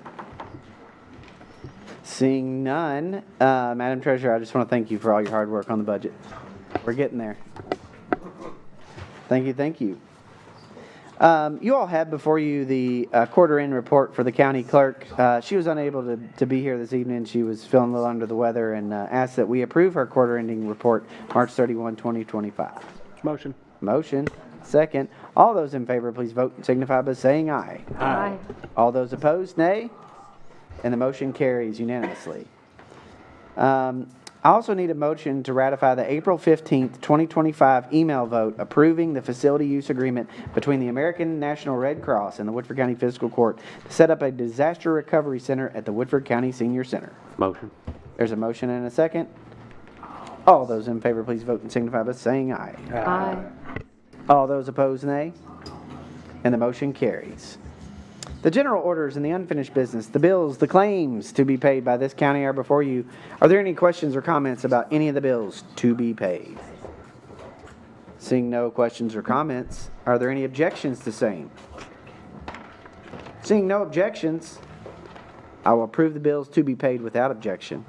Seeing none, Madam Treasurer, I just want to thank you for all your hard work on the budget. We're getting there. Thank you, thank you. You all have before you the quarter-end report for the county clerk. She was unable to be here this evening. She was feeling a little under the weather and asked that we approve her quarter-ending report, March 31, 2025. Motion. Motion. Second. All those in favor, please vote and signify by saying aye. Aye. All those opposed, nay. And the motion carries unanimously. I also need a motion to ratify the April 15th, 2025 email vote approving the facility use agreement between the American National Red Cross and the Woodford County Fiscal Court to set up a disaster recovery center at the Woodford County Senior Center. Motion. There's a motion and a second. All those in favor, please vote and signify by saying aye. Aye. All those opposed, nay. And the motion carries. The general orders and the unfinished business, the bills, the claims to be paid by this county are before you. Are there any questions or comments about any of the bills to be paid? Seeing no questions or comments, are there any objections to same? Seeing no objections, I will approve the bills to be paid without objection.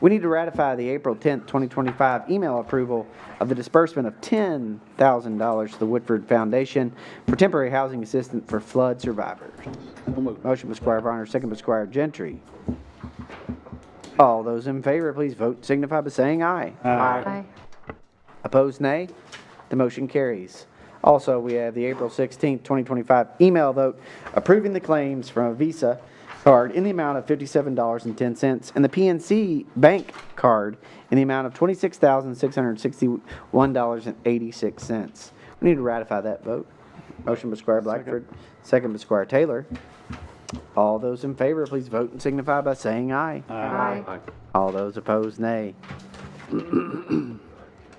We need to ratify the April 10th, 2025 email approval of the disbursement of $10,000 to the Woodford Foundation for temporary housing assistance for flood survivors. Motion by Squire Varner, second by Squire Gentry. All those in favor, please vote and signify by saying aye. Aye. Opposed, nay. The motion carries. Also, we have the April 16th, 2025 email vote approving the claims from a Visa card in the amount of $57.10 and the PNC Bank card in the amount of $26,661.86. We need to ratify that vote. Motion by Squire Blackford, second by Squire Taylor. All those in favor, please vote and signify by saying aye. Aye. All those opposed, nay.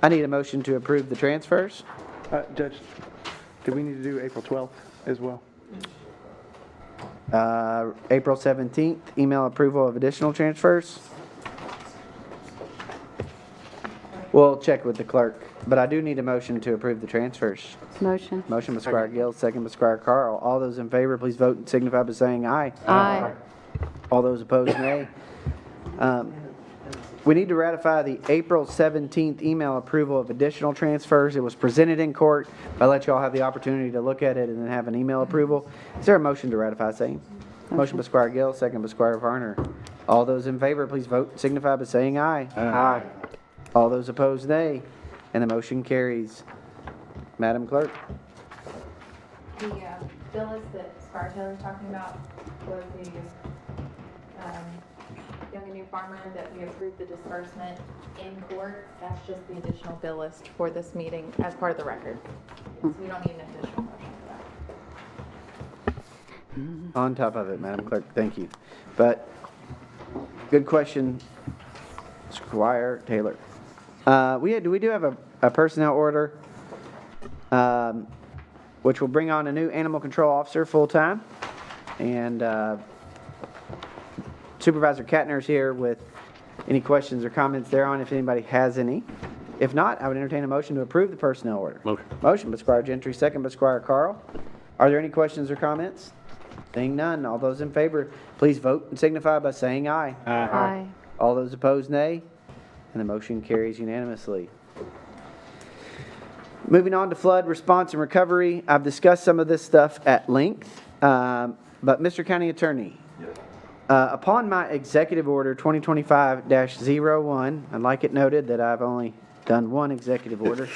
I need a motion to approve the transfers. Judge, do we need to do April 12th as well? April 17th, email approval of additional transfers. We'll check with the clerk, but I do need a motion to approve the transfers. Motion. Motion by Squire Gill, second by Squire Carl. All those in favor, please vote and signify by saying aye. Aye. All those opposed, nay. We need to ratify the April 17th email approval of additional transfers. It was presented in court. I let you all have the opportunity to look at it and then have an email approval. Is there a motion to ratify same? Motion by Squire Gill, second by Squire Varner. All those in favor, please vote and signify by saying aye. Aye. All those opposed, nay. And the motion carries. Madam Clerk. The bill list that Squire Taylor was talking about was the Young and New Farmer that we approved the disbursement in court. That's just the additional bill list for this meeting as part of the record. So we don't need an additional motion for that. On top of it, Madam Clerk, thank you. But, good question, Squire Taylor. We do have a personnel order, which will bring on a new animal control officer full-time. And Supervisor Katner is here with any questions or comments thereon, if anybody has any. If not, I would entertain a motion to approve the personnel order. Motion. Motion by Squire Gentry, second by Squire Carl. Are there any questions or comments? Seeing none, all those in favor, please vote and signify by saying aye. Aye. All those opposed, nay. And the motion carries unanimously. Moving on to flood response and recovery. I've discussed some of this stuff at length, but Mr. County Attorney, upon my executive order 2025-01, I'd like it noted that I've only done one executive order.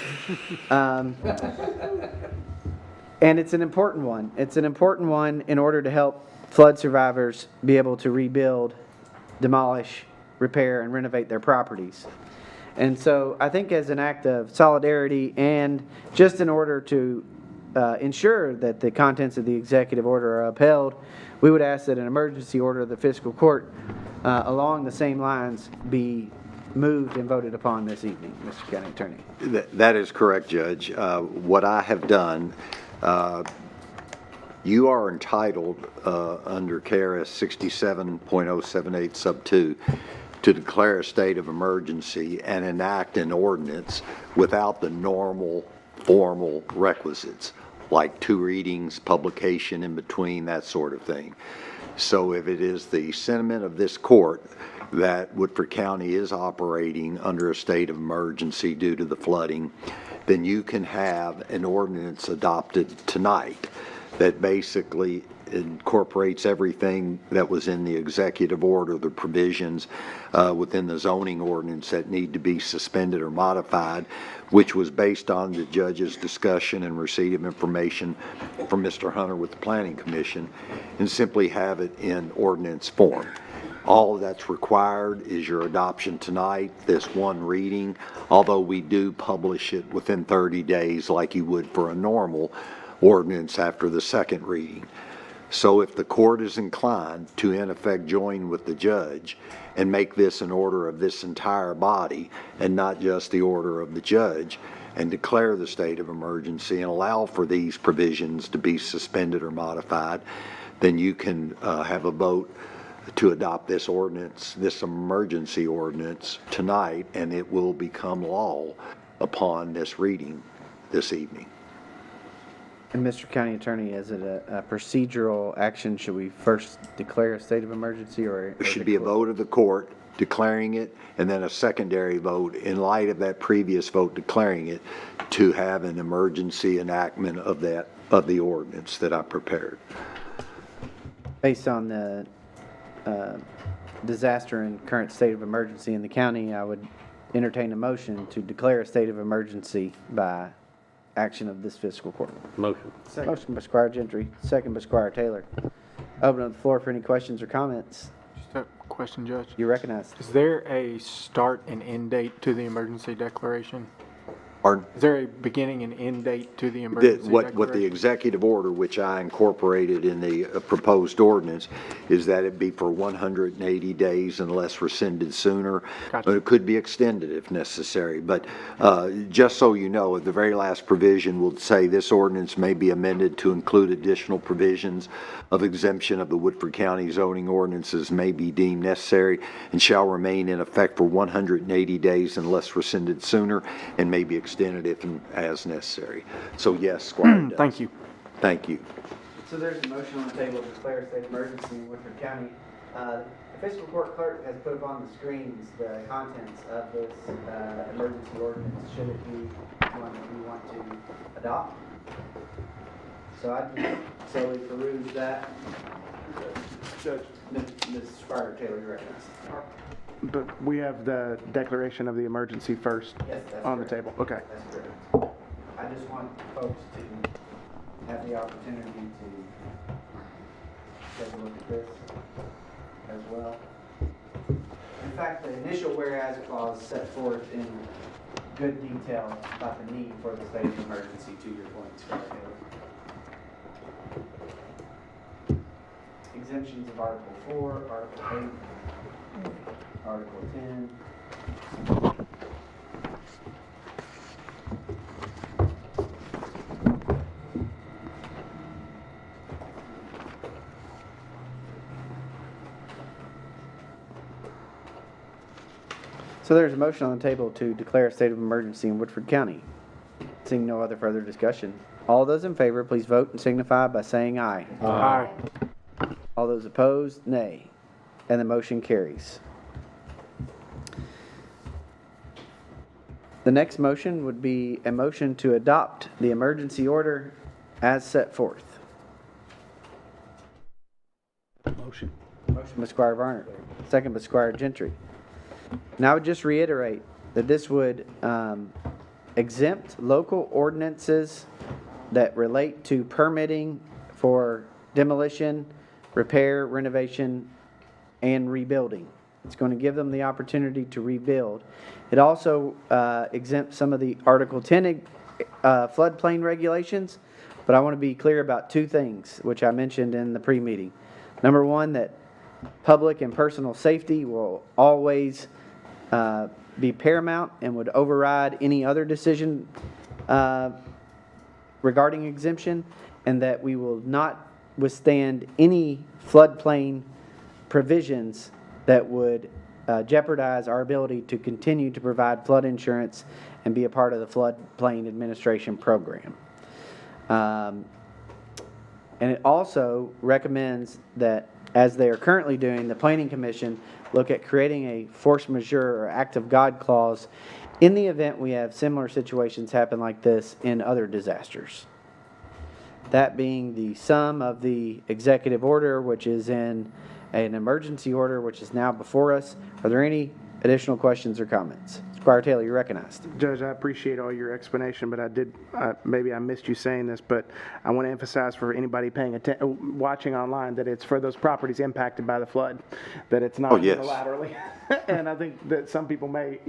And it's an important one. It's an important one in order to help flood survivors be able to rebuild, demolish, repair, and renovate their properties. And so I think as an act of solidarity and just in order to ensure that the contents of the executive order are upheld, we would ask that an emergency order of the fiscal court along the same lines be moved and voted upon this evening, Mr. County Attorney. That is correct, Judge. What I have done, you are entitled under KRS 67.078 sub 2 to declare a state of emergency and enact an ordinance without the normal formal requisites, like 2 readings, publication in between, that sort of thing. So if it is the sentiment of this court that Woodford County is operating under a state of emergency due to the flooding, then you can have an ordinance adopted tonight that basically incorporates everything that was in the executive order, the provisions within the zoning ordinance that need to be suspended or modified, which was based on the judge's discussion and receipt of information from Mr. Hunter with the Planning Commission, and simply have it in ordinance form. All that's required is your adoption tonight, this one reading, although we do publish it within 30 days like you would for a normal ordinance after the second reading. So if the court is inclined to in effect join with the judge and make this an order of this entire body and not just the order of the judge, and declare the state of emergency and allow for these provisions to be suspended or modified, then you can have a vote to adopt this ordinance, this emergency ordinance tonight, and it will become law upon this reading this evening. And Mr. County Attorney, is it a procedural action? Should we first declare a state of emergency, or There should be a vote of the court declaring it, and then a secondary vote in light of that previous vote declaring it to have an emergency enactment of the ordinance that I prepared. Based on the disaster and current state of emergency in the county, I would entertain a motion to declare a state of emergency by action of this fiscal court. Motion. Motion by Squire Gentry, second by Squire Taylor. Open up the floor for any questions or comments. Just a question, Judge. You recognize. Is there a start and end date to the emergency declaration? Pardon? Is there a beginning and end date to the emergency What the declaration? executive order, which I incorporated in the proposed ordinance, is that it be for 180 days unless rescinded sooner. Gotcha. It could be extended if necessary. But just so you know, the very last provision will say this ordinance may be amended to include additional provisions of exemption of the Woodford County zoning ordinances may be deemed necessary and shall remain in effect for 180 days unless rescinded sooner and may be extended if and as necessary. So yes, Squire does. Thank you. Thank you. So there's a motion on the table to declare a state of emergency in Woodford County. The fiscal court clerk has put up on the screens the contents of this emergency ordinance, should it be one that we want to adopt. So I just slowly peruse that. Judge. Ms. Squire Taylor, you recognize. But we have the declaration of the emergency first Yes, that's on the correct. table. Okay. That's correct. I just want folks to have the opportunity to take a look at this as well. In fact, the initial whereas clause set forth in good detail about the need for the state of emergency, to your point, Squire Taylor. Exemptions of Article 4, Article 8, Article 10. So there's a motion on the table to declare a state of emergency in Woodford County. Seeing no other further discussion. All those in favor, please vote and signify by saying aye. Aye. All those opposed, nay. And the motion carries. The next motion would be a motion to adopt the emergency order as set forth. Motion. Motion by Squire Varner, second by Squire Gentry. Now I would just reiterate that this would exempt local ordinances that relate to permitting for demolition, repair, renovation, and rebuilding. It's going to give them the opportunity to rebuild. It also exempts some of the Article 10 floodplain regulations, but I want to be clear about two things, which I mentioned in the pre-meeting. Number one, that public and personal safety will always be paramount and would override any other decision regarding exemption, and that we will not withstand any floodplain provisions that would jeopardize our ability to continue to provide flood insurance and be a part of the floodplain administration program. And it also recommends that, as they are currently doing, the Planning Commission look at creating a force majeure or act of God clause in the event we have similar situations happen like this in other disasters. That being the sum of the executive order, which is in an emergency order, which is now before us. Are there any additional questions or comments? Squire Taylor, you're recognized. Judge, I appreciate all your explanation, but maybe I missed you saying this, but I want to emphasize for anybody watching online that it's for those properties impacted by the flood, that it's not unilaterally. And I think that some people may,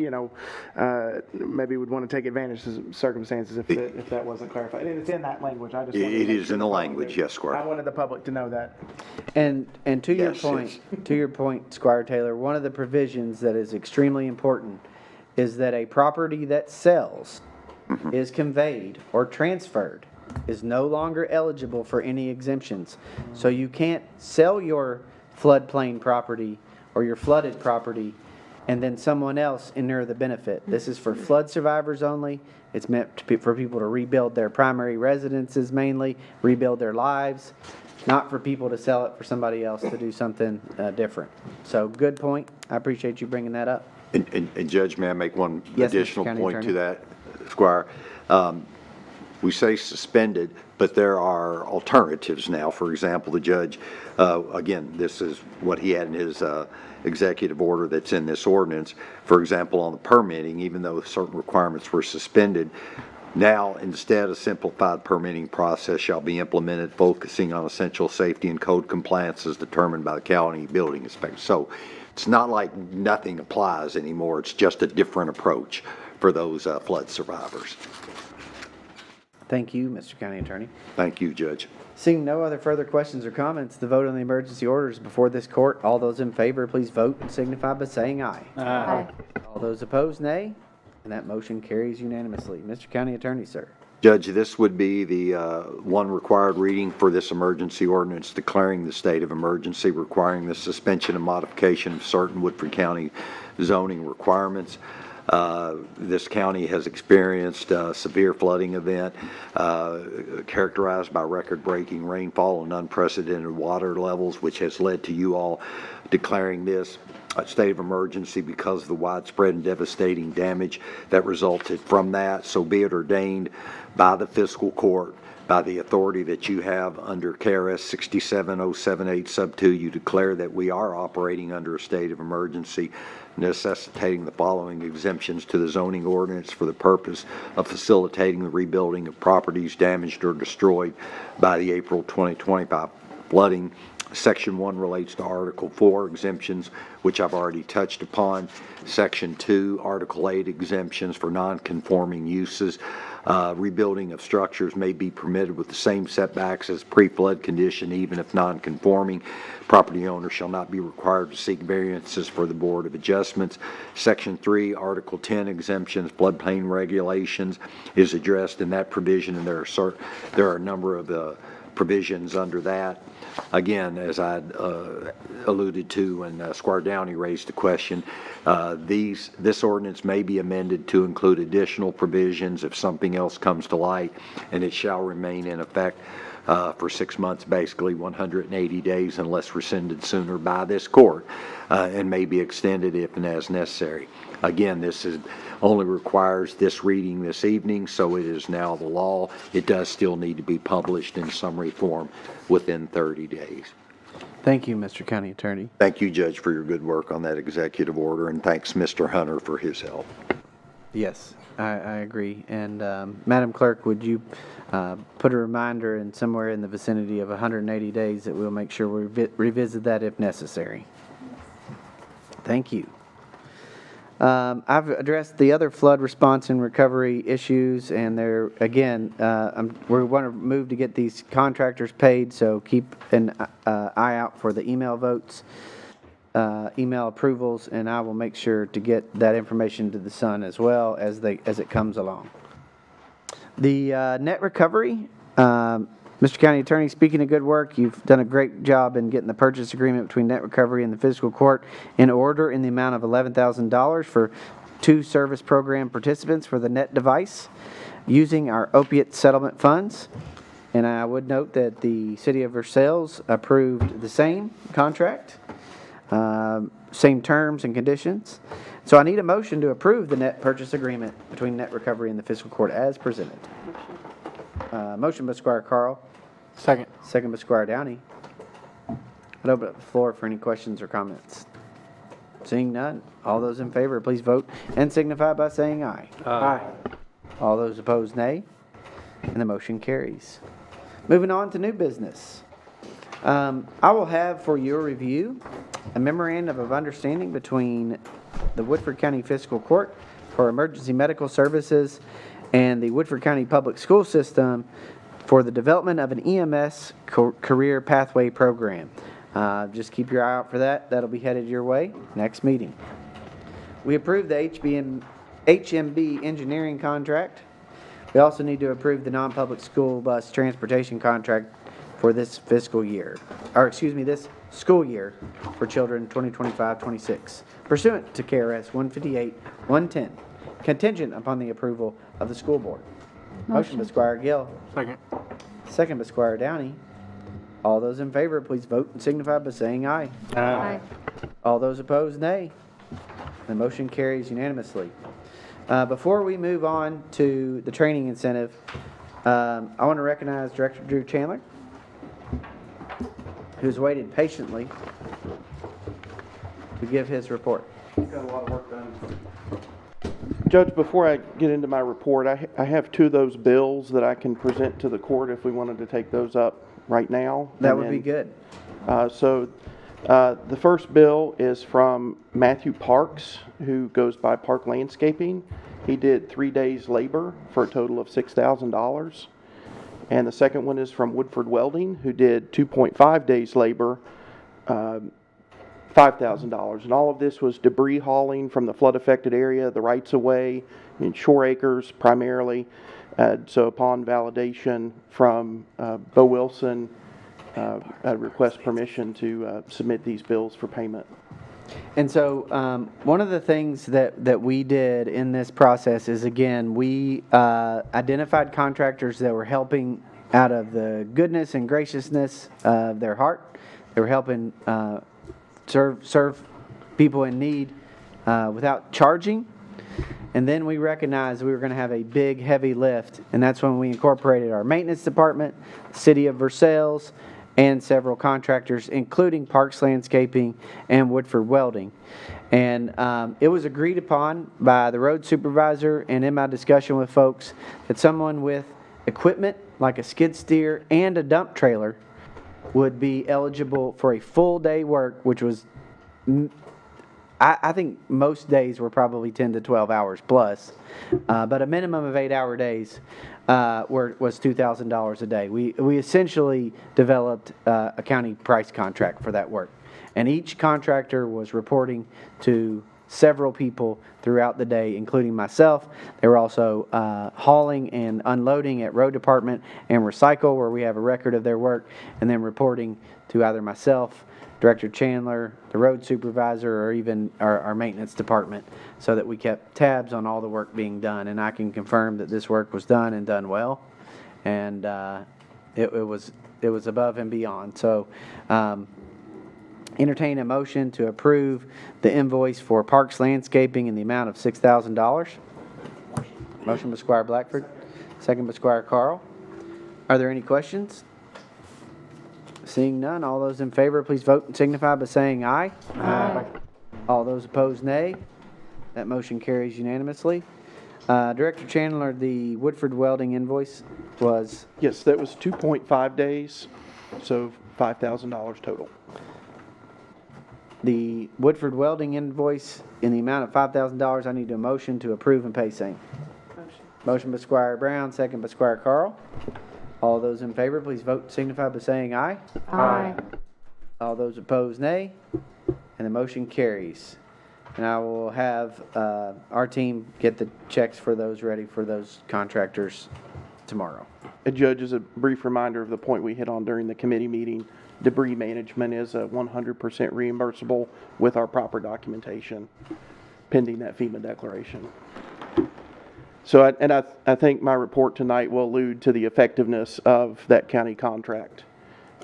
maybe would want to take advantage of circumstances if that wasn't clarified. And it's in that language. I just It is in the language, yes, Squire. I wanted the public to know that. And to your point, Squire Taylor, one of the provisions that is extremely important is that a property that sells, is conveyed, or transferred is no longer eligible for any exemptions. So you can't sell your floodplain property or your flooded property and then someone else inure the benefit. This is for flood survivors only. It's meant for people to rebuild their primary residences mainly, rebuild their lives, not for people to sell it for somebody else to do something different. So good point. I appreciate you bringing that up. And Judge, may I make one Yes, Mr. additional County point Attorney. to that, Squire? We say suspended, but there are alternatives now. For example, the judge, again, this is what he had in his executive order that's in this ordinance. For example, on the permitting, even though certain requirements were suspended, now, instead, a simplified permitting process shall be implemented, focusing on essential safety and code compliance as determined by the county building inspector. So it's not like nothing applies anymore. It's just a different approach for those flood survivors. Thank you, Mr. County Attorney. Thank you, Judge. Seeing no other further questions or comments, the vote on the emergency orders before this court. All those in favor, please vote and signify by saying aye. Aye. All those opposed, nay. And that motion carries unanimously. Mr. County Attorney, sir. Judge, this would be the one required reading for this emergency ordinance declaring the state of emergency, requiring the suspension and modification of certain Woodford County zoning requirements. This county has experienced a severe flooding event characterized by record-breaking rainfall and unprecedented water levels, which has led to you all declaring this a state of emergency because of the widespread and devastating damage that resulted from that. So be it ordained by the fiscal court, by the authority that you have under KRS 67078 sub 2, you declare that we are operating under a state of emergency, necessitating the following exemptions to the zoning ordinance for the purpose of facilitating the rebuilding of properties damaged or destroyed by the April 2025 flooding. Section 1 relates to Article 4 exemptions, which I've already touched upon. Section 2, Article 8 exemptions for non-conforming uses. Rebuilding of structures may be permitted with the same setbacks as pre-flood condition, even if non-conforming. Property owner shall not be required to seek variances for the Board of Adjustments. Section 3, Article 10 exemptions, floodplain regulations is addressed in that provision, and there are a number of provisions under that. Again, as I alluded to when Squire Downey raised the question, this ordinance may be amended to include additional provisions if something else comes to light, and it shall remain in effect for 6 months, basically 180 days, unless rescinded sooner by this court, and may be extended if and as necessary. Again, this only requires this reading this evening, so it is now the law. It does still need to be published in summary form within 30 days. Thank you, Mr. County Attorney. Thank you, Judge, for your good work on that executive order, and thanks, Mr. Hunter, for his help. Yes, I agree. And Madam Clerk, would you put a reminder in somewhere in the vicinity of 180 days that we'll make sure we revisit that if necessary? Thank you. I've addressed the other flood response and recovery issues, and there again, we want to move to get these contractors paid. So keep an eye out for the email votes, email approvals, and I will make sure to get that information to the Sun as well as it comes along. The net recovery. Mr. County Attorney, speaking of good work, you've done a great job in getting the purchase agreement between Net Recovery and the Fiscal Court in order in the amount of $11,000 for 2 service program participants for the NET device using our opiate settlement funds. And I would note that the City of Versailles approved the same contract, same terms and conditions. So I need a motion to approve the net purchase agreement between Net Recovery and the Fiscal Court as presented. Motion by Squire Carl. Second. Second by Squire Downey. I'd open up the floor for any questions or comments. Seeing none, all those in favor, please vote and signify by saying aye. Aye. All those opposed, nay. And the motion carries. Moving on to new business. I will have for your review a memorandum of understanding between the Woodford County Fiscal Court for Emergency Medical Services and the Woodford County Public School System for the development of an EMS career pathway program. Just keep your eye out for that. That'll be headed your way next meeting. We approved the HMB engineering contract. We also need to approve the non-public school bus transportation contract for this fiscal year, this school year for children 2025-26, pursuant to KRS 158-110, contingent upon the approval of the school board. Motion by Squire Gill. Second. Second by Squire Downey. All those in favor, please vote and signify by saying aye. Aye. All those opposed, nay. The motion carries unanimously. Before we move on to the training incentive, I want to recognize Director Drew Chandler, who's waited patiently to give his report. Got a lot of work done. Judge, before I get into my report, I have two of those bills that I can present to the court if we wanted to take those up right now. That would be good. The first bill is from Matthew Parks, who goes by Park Landscaping. He did 3 days labor for a total of $6,000. And the second one is from Woodford Welding, who did 2.5 days labor, $5,000. And all of this was debris hauling from the flood-affected area, the rights-of-way, in shore acres primarily. So upon validation from Bo Wilson, I request permission to submit these bills for payment. And so one of the things that we did in this process is, again, we identified contractors that were helping out of the goodness and graciousness of their heart. They were helping serve people in need without charging. And then we recognized we were going to have a big, heavy lift, and that's when we incorporated our maintenance department, the city of Versailles, and several contractors, including Parks Landscaping and Woodford Welding. And it was agreed upon by the road supervisor and in my discussion with folks that someone with equipment like a skid steer and a dump trailer would be eligible for a full day work, which was, I think most days were probably 10 to 12 hours plus, but a minimum of 8-hour days was $2,000 a day. We essentially developed a county price contract for that work, and each contractor was reporting to several people throughout the day, including myself. They were also hauling and unloading at road department and recycle, where we have a record of their work, and then reporting to either myself, Director Chandler, the road supervisor, or even our maintenance department, so that we kept tabs on all the work being done. And I can confirm that this work was done and done well, and it was above and beyond. So entertain a motion to approve the invoice for Parks Landscaping in the amount of $6,000. Motion by Squire Blackford, second by Squire Carl. Are there any questions? Seeing none, all those in favor, please vote and signify by saying aye. Aye. All those opposed, nay. That motion carries unanimously. Director Chandler, the Woodford Welding invoice was? Yes, that was 2.5 days, so $5,000 total. The Woodford Welding invoice in the amount of $5,000, I need a motion to approve and pay same. Motion by Squire Brown, second by Squire Carl. All those in favor, please vote and signify by saying aye. Aye. All those opposed, nay. And the motion carries. And I will have our team get the checks for those ready for those contractors tomorrow. Judge, as a brief reminder of the point we hit on during the committee meeting, debris management is 100% reimbursable with our proper documentation pending that FEMA declaration. So, I think my report tonight will allude to the effectiveness of that county contract.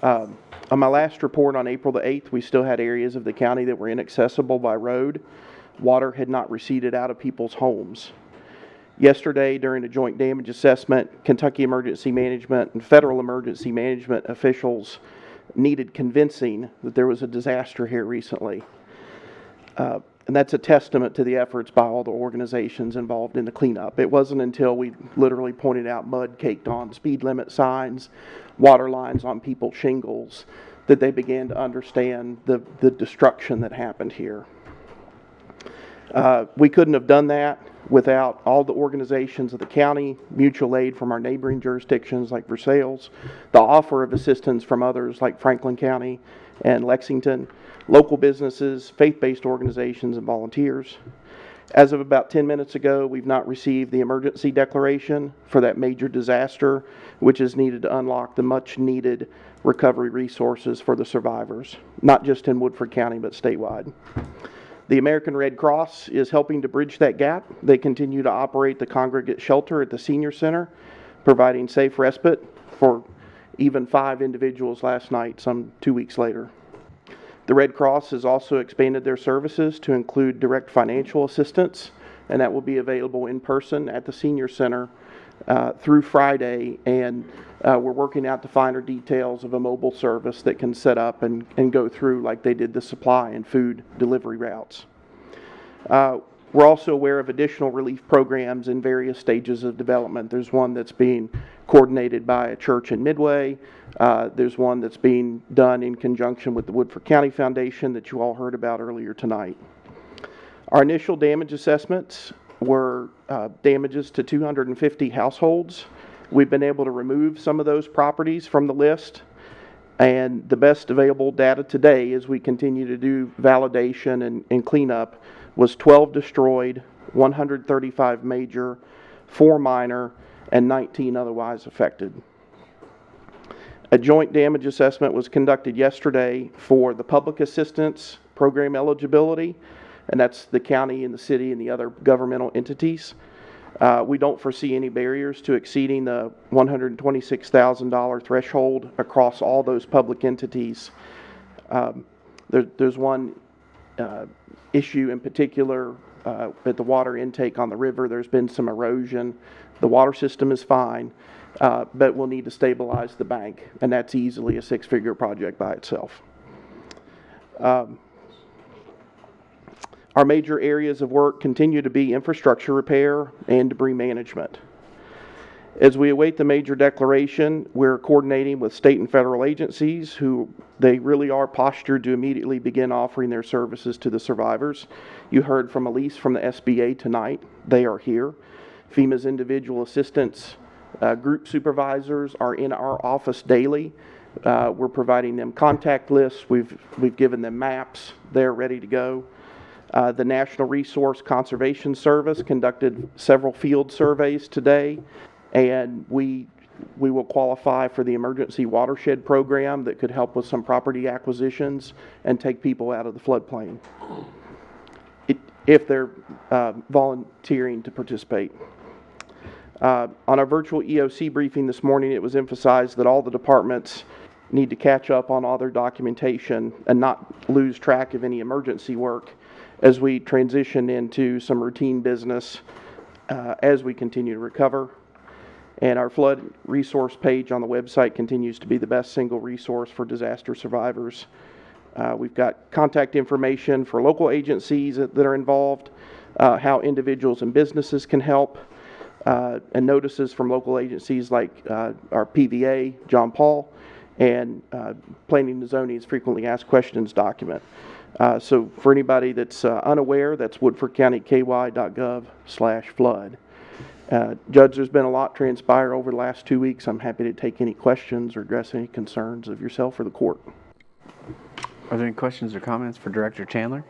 On my last report on April the 8th, we still had areas of the county that were inaccessible by road. Water had not receded out of people's homes. Yesterday, during a joint damage assessment, Kentucky Emergency Management and federal emergency management officials needed convincing that there was a disaster here recently. And that's a testament to the efforts by all the organizations involved in the cleanup. It wasn't until we literally pointed out mud caked on speed limit signs, water lines on people's shingles, that they began to understand the destruction that happened here. We couldn't have done that without all the organizations of the county, mutual aid from our neighboring jurisdictions like Versailles, the offer of assistance from others like Franklin County and Lexington, local businesses, faith-based organizations, and volunteers. As of about 10 minutes ago, we've not received the emergency declaration for that major disaster, which is needed to unlock the much-needed recovery resources for the survivors, not just in Woodford County, but statewide. The American Red Cross is helping to bridge that gap. They continue to operate the congregate shelter at the senior center, providing safe respite for even 5 individuals last night, some 2 weeks later. The Red Cross has also expanded their services to include direct financial assistance, and that will be available in person at the senior center through Friday, and we're working out the finer details of a mobile service that can set up and go through like they did the supply and food delivery routes. We're also aware of additional relief programs in various stages of development. There's one that's being coordinated by a church in Midway. There's one that's being done in conjunction with the Woodford County Foundation that you all heard about earlier tonight. Our initial damage assessments were damages to 250 households. We've been able to remove some of those properties from the list, and the best available data today as we continue to do validation and cleanup was 12 destroyed, 135 major, 4 minor, and 19 otherwise affected. A joint damage assessment was conducted yesterday for the public assistance program eligibility, and that's the county and the city and the other governmental entities. We don't foresee any barriers to exceeding the $126,000 threshold across all those public entities. There's one issue in particular at the water intake on the river. There's been some erosion. The water system is fine, but we'll need to stabilize the bank, and that's easily a 6-figure project by itself. Our major areas of work continue to be infrastructure repair and debris management. As we await the major declaration, we're coordinating with state and federal agencies who they really are postured to immediately begin offering their services to the survivors. You heard from Elise from the SBA tonight. They are here. FEMA's individual assistance group supervisors are in our office daily. We're providing them contact lists. We've given them maps. They're ready to go. The National Resource Conservation Service conducted several field surveys today, and we will qualify for the emergency watershed program that could help with some property acquisitions and take people out of the floodplain if they're volunteering to participate. On our virtual EOC briefing this morning, it was emphasized that all the departments need to catch up on all their documentation and not lose track of any emergency work as we transition into some routine business as we continue to recover. And our flood resource page on the website continues to be the best single resource for disaster survivors. We've got contact information for local agencies that are involved, how individuals and businesses can help, and notices from local agencies like our PVA, John Paul, and Planning and Zoning's Frequently Asked Questions document. So for anybody that's unaware, that's woodfordcountyky.gov/flood. Judge, there's been a lot transpire over the last 2 weeks. I'm happy to take any questions or address any concerns of yourself or the court. Are there any questions or comments for Director Chandler?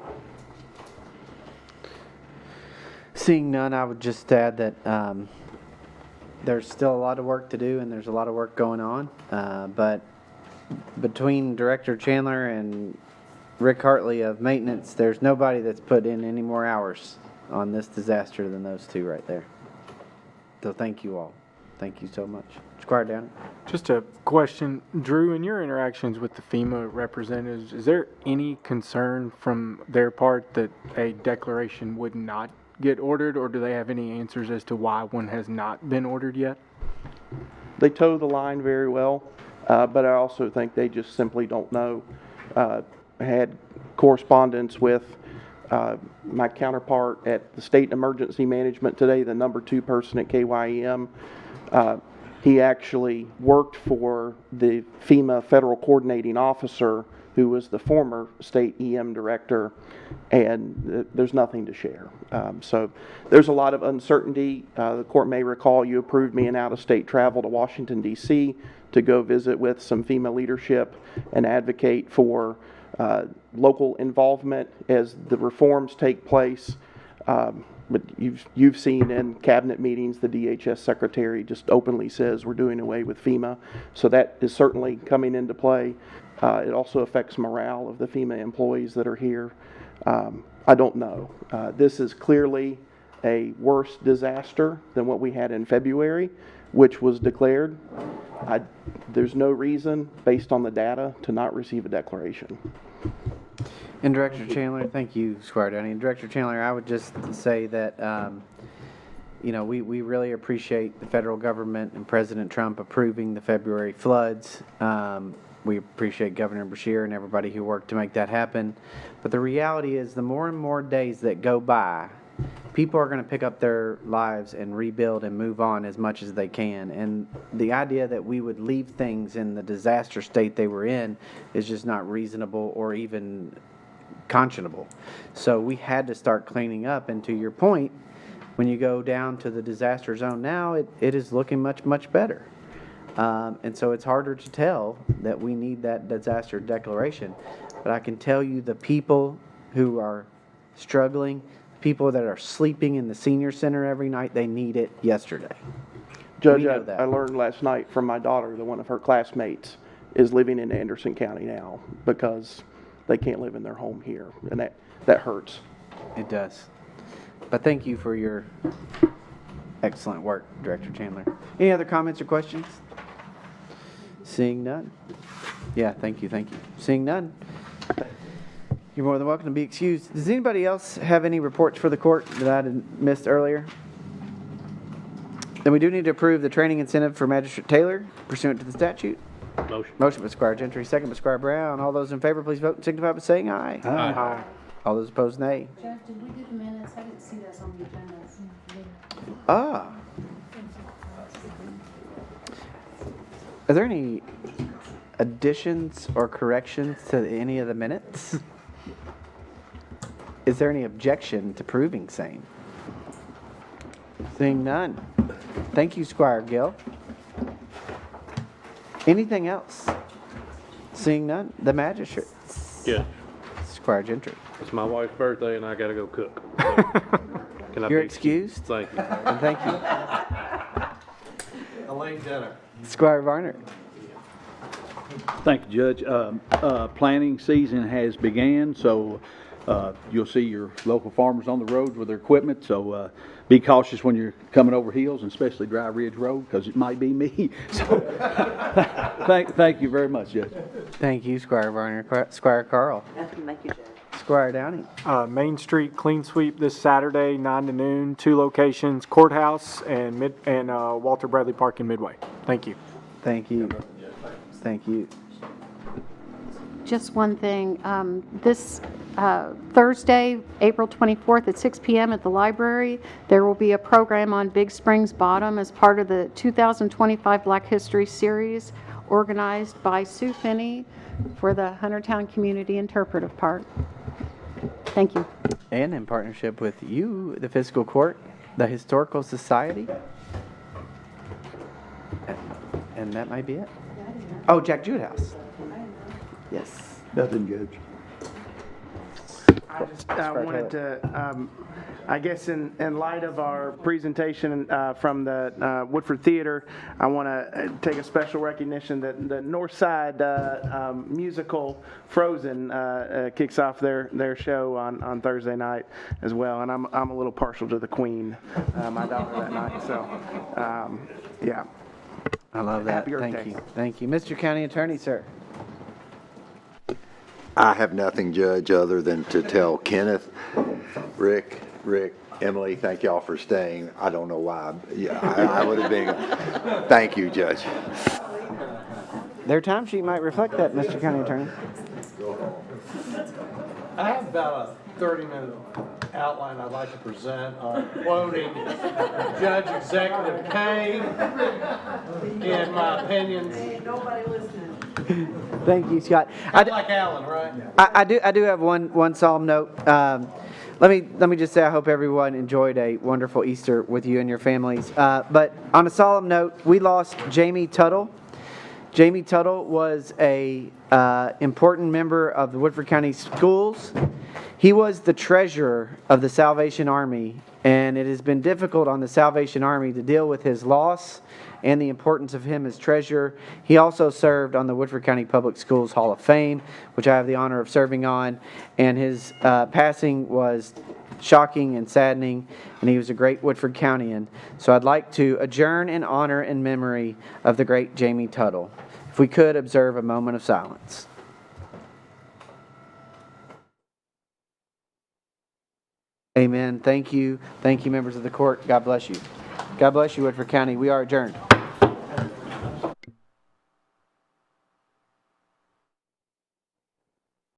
Seeing none, I would just add that there's still a lot of work to do and there's a lot of work going on. But between Director Chandler and Rick Hartley of maintenance, there's nobody that's put in any more hours on this disaster than those two right there. So thank you all. Thank you so much. Squire Downey. Just a question, Drew, in your interactions with the FEMA representatives, is there any concern from their part that a declaration would not get ordered, or do they have any answers as to why one has not been ordered yet? They toe the line very well, but I also think they just simply don't know. I had correspondence with my counterpart at the State Emergency Management today, the number 2 person at KYEM. He actually worked for the FEMA Federal Coordinating Officer, who was the former state EM director, and there's nothing to share. So there's a lot of uncertainty. The court may recall you approved me an out-of-state travel to Washington, D.C. to go visit with some FEMA leadership and advocate for local involvement as the reforms take place. But you've seen in cabinet meetings, the DHS secretary just openly says we're doing away with FEMA. So that is certainly coming into play. It also affects morale of the FEMA employees that are here. I don't know. This is clearly a worse disaster than what we had in February, which was declared. There's no reason, based on the data, to not receive a declaration. And Director Chandler, thank you, Squire Downey. And Director Chandler, I would just say that you know, we really appreciate the federal government and President Trump approving the February floods. We appreciate Governor Beshear and everybody who worked to make that happen. But the reality is, the more and more days that go by, people are going to pick up their lives and rebuild and move on as much as they can. And the idea that we would leave things in the disaster state they were in is just not reasonable or even conscionable. So we had to start cleaning up. And to your point, when you go down to the disaster zone now, it is looking much, much better. And so it's harder to tell that we need that disaster declaration. But I can tell you, the people who are struggling, people that are sleeping in the senior center every night, they need it yesterday. Judge, We know that. I learned last night from my daughter that one of her classmates is living in Anderson County now because they can't live in their home here, and that hurts. It does. But thank you for your excellent work, Director Chandler. Any other comments or questions? Seeing none. Yeah, thank you. Seeing none. You're more than welcome to be excused. Does anybody else have any reports for the court that I had missed earlier? Then we do need to approve the training incentive for Magistrate Taylor pursuant to the statute. Motion by Squire Gentry, second by Squire Brown. All those in favor, please vote and signify by saying aye. Aye. All those opposed, nay. Judge, did we do the minutes? I didn't see those on the agenda. Ah. Are there any additions or corrections to any of the minutes? Is there any objection to proving same? Seeing none. Thank you, Squire Gill. Anything else? Seeing none. The magistrate. Yeah, Squire Gentry. it's my wife's birthday and I gotta go cook. Can I You're be excused. Thank you. And thank you. Elaine dinner. Squire Varner. Thank you, Judge. Planting season has began, so you'll see your local farmers on the road with their equipment. So be cautious when you're coming over hills, and especially Dry Ridge Road, because it might be me. So thank you very much, Judge. Thank you, Squire Varner. Squire Carl. Thank you, Judge. Squire Downey. Main Street clean sweep this Saturday, 9 to noon, 2 locations, Courthouse and Walter Bradley Park in Midway. Thank you. Thank you. Thank you. Just one thing, this Thursday, April 24th at 6 p.m. at the library, there will be a program on Big Springs Bottom as part of the 2025 Black History Series organized by Sue Finney for the Huntertown Community Interpretive Park. Thank you. And in partnership with you, the Fiscal Court, the Historical Society. And that might be it. Oh, Jack Jewett House. Yes. Nothing, Judge. I just wanted to, I guess in light of our presentation from the Woodford Theater, I want to take a special recognition that the North Side musical Frozen kicks off their show on Thursday night as well, and I'm a little partial to the Queen, my daughter that night. So, yeah. I love that. Happy birthday. Thank you. Thank you. Mr. County Attorney, sir. I have nothing, Judge, other than to tell Kenneth, Rick, Emily, thank y'all for staying. I don't know why. Yeah, I would have been. Thank you, Judge. Their timesheet might reflect that, Mr. County Attorney. I have about a 30-minute outline I'd like to present, quoting Judge Executive Kane in my opinions. Nobody listening. Thank you, Scott. Like Alan, right? I do have one solemn note. Let me just say I hope everyone enjoyed a wonderful Easter with you and your families. But on a solemn note, we lost Jamie Tuttle. Jamie Tuttle was a important member of the Woodford County Schools. He was the treasurer of the Salvation Army, and it has been difficult on the Salvation Army to deal with his loss and the importance of him as treasurer. He also served on the Woodford County Public Schools Hall of Fame, which I have the honor of serving on, and his passing was shocking and saddening, and he was a great Woodford Countyan. So I'd like to adjourn in honor and memory of the great Jamie Tuttle. If we could observe a moment of silence. Amen. Thank you. Thank you, members of the court. God bless you. God bless you, Woodford County. We are adjourned.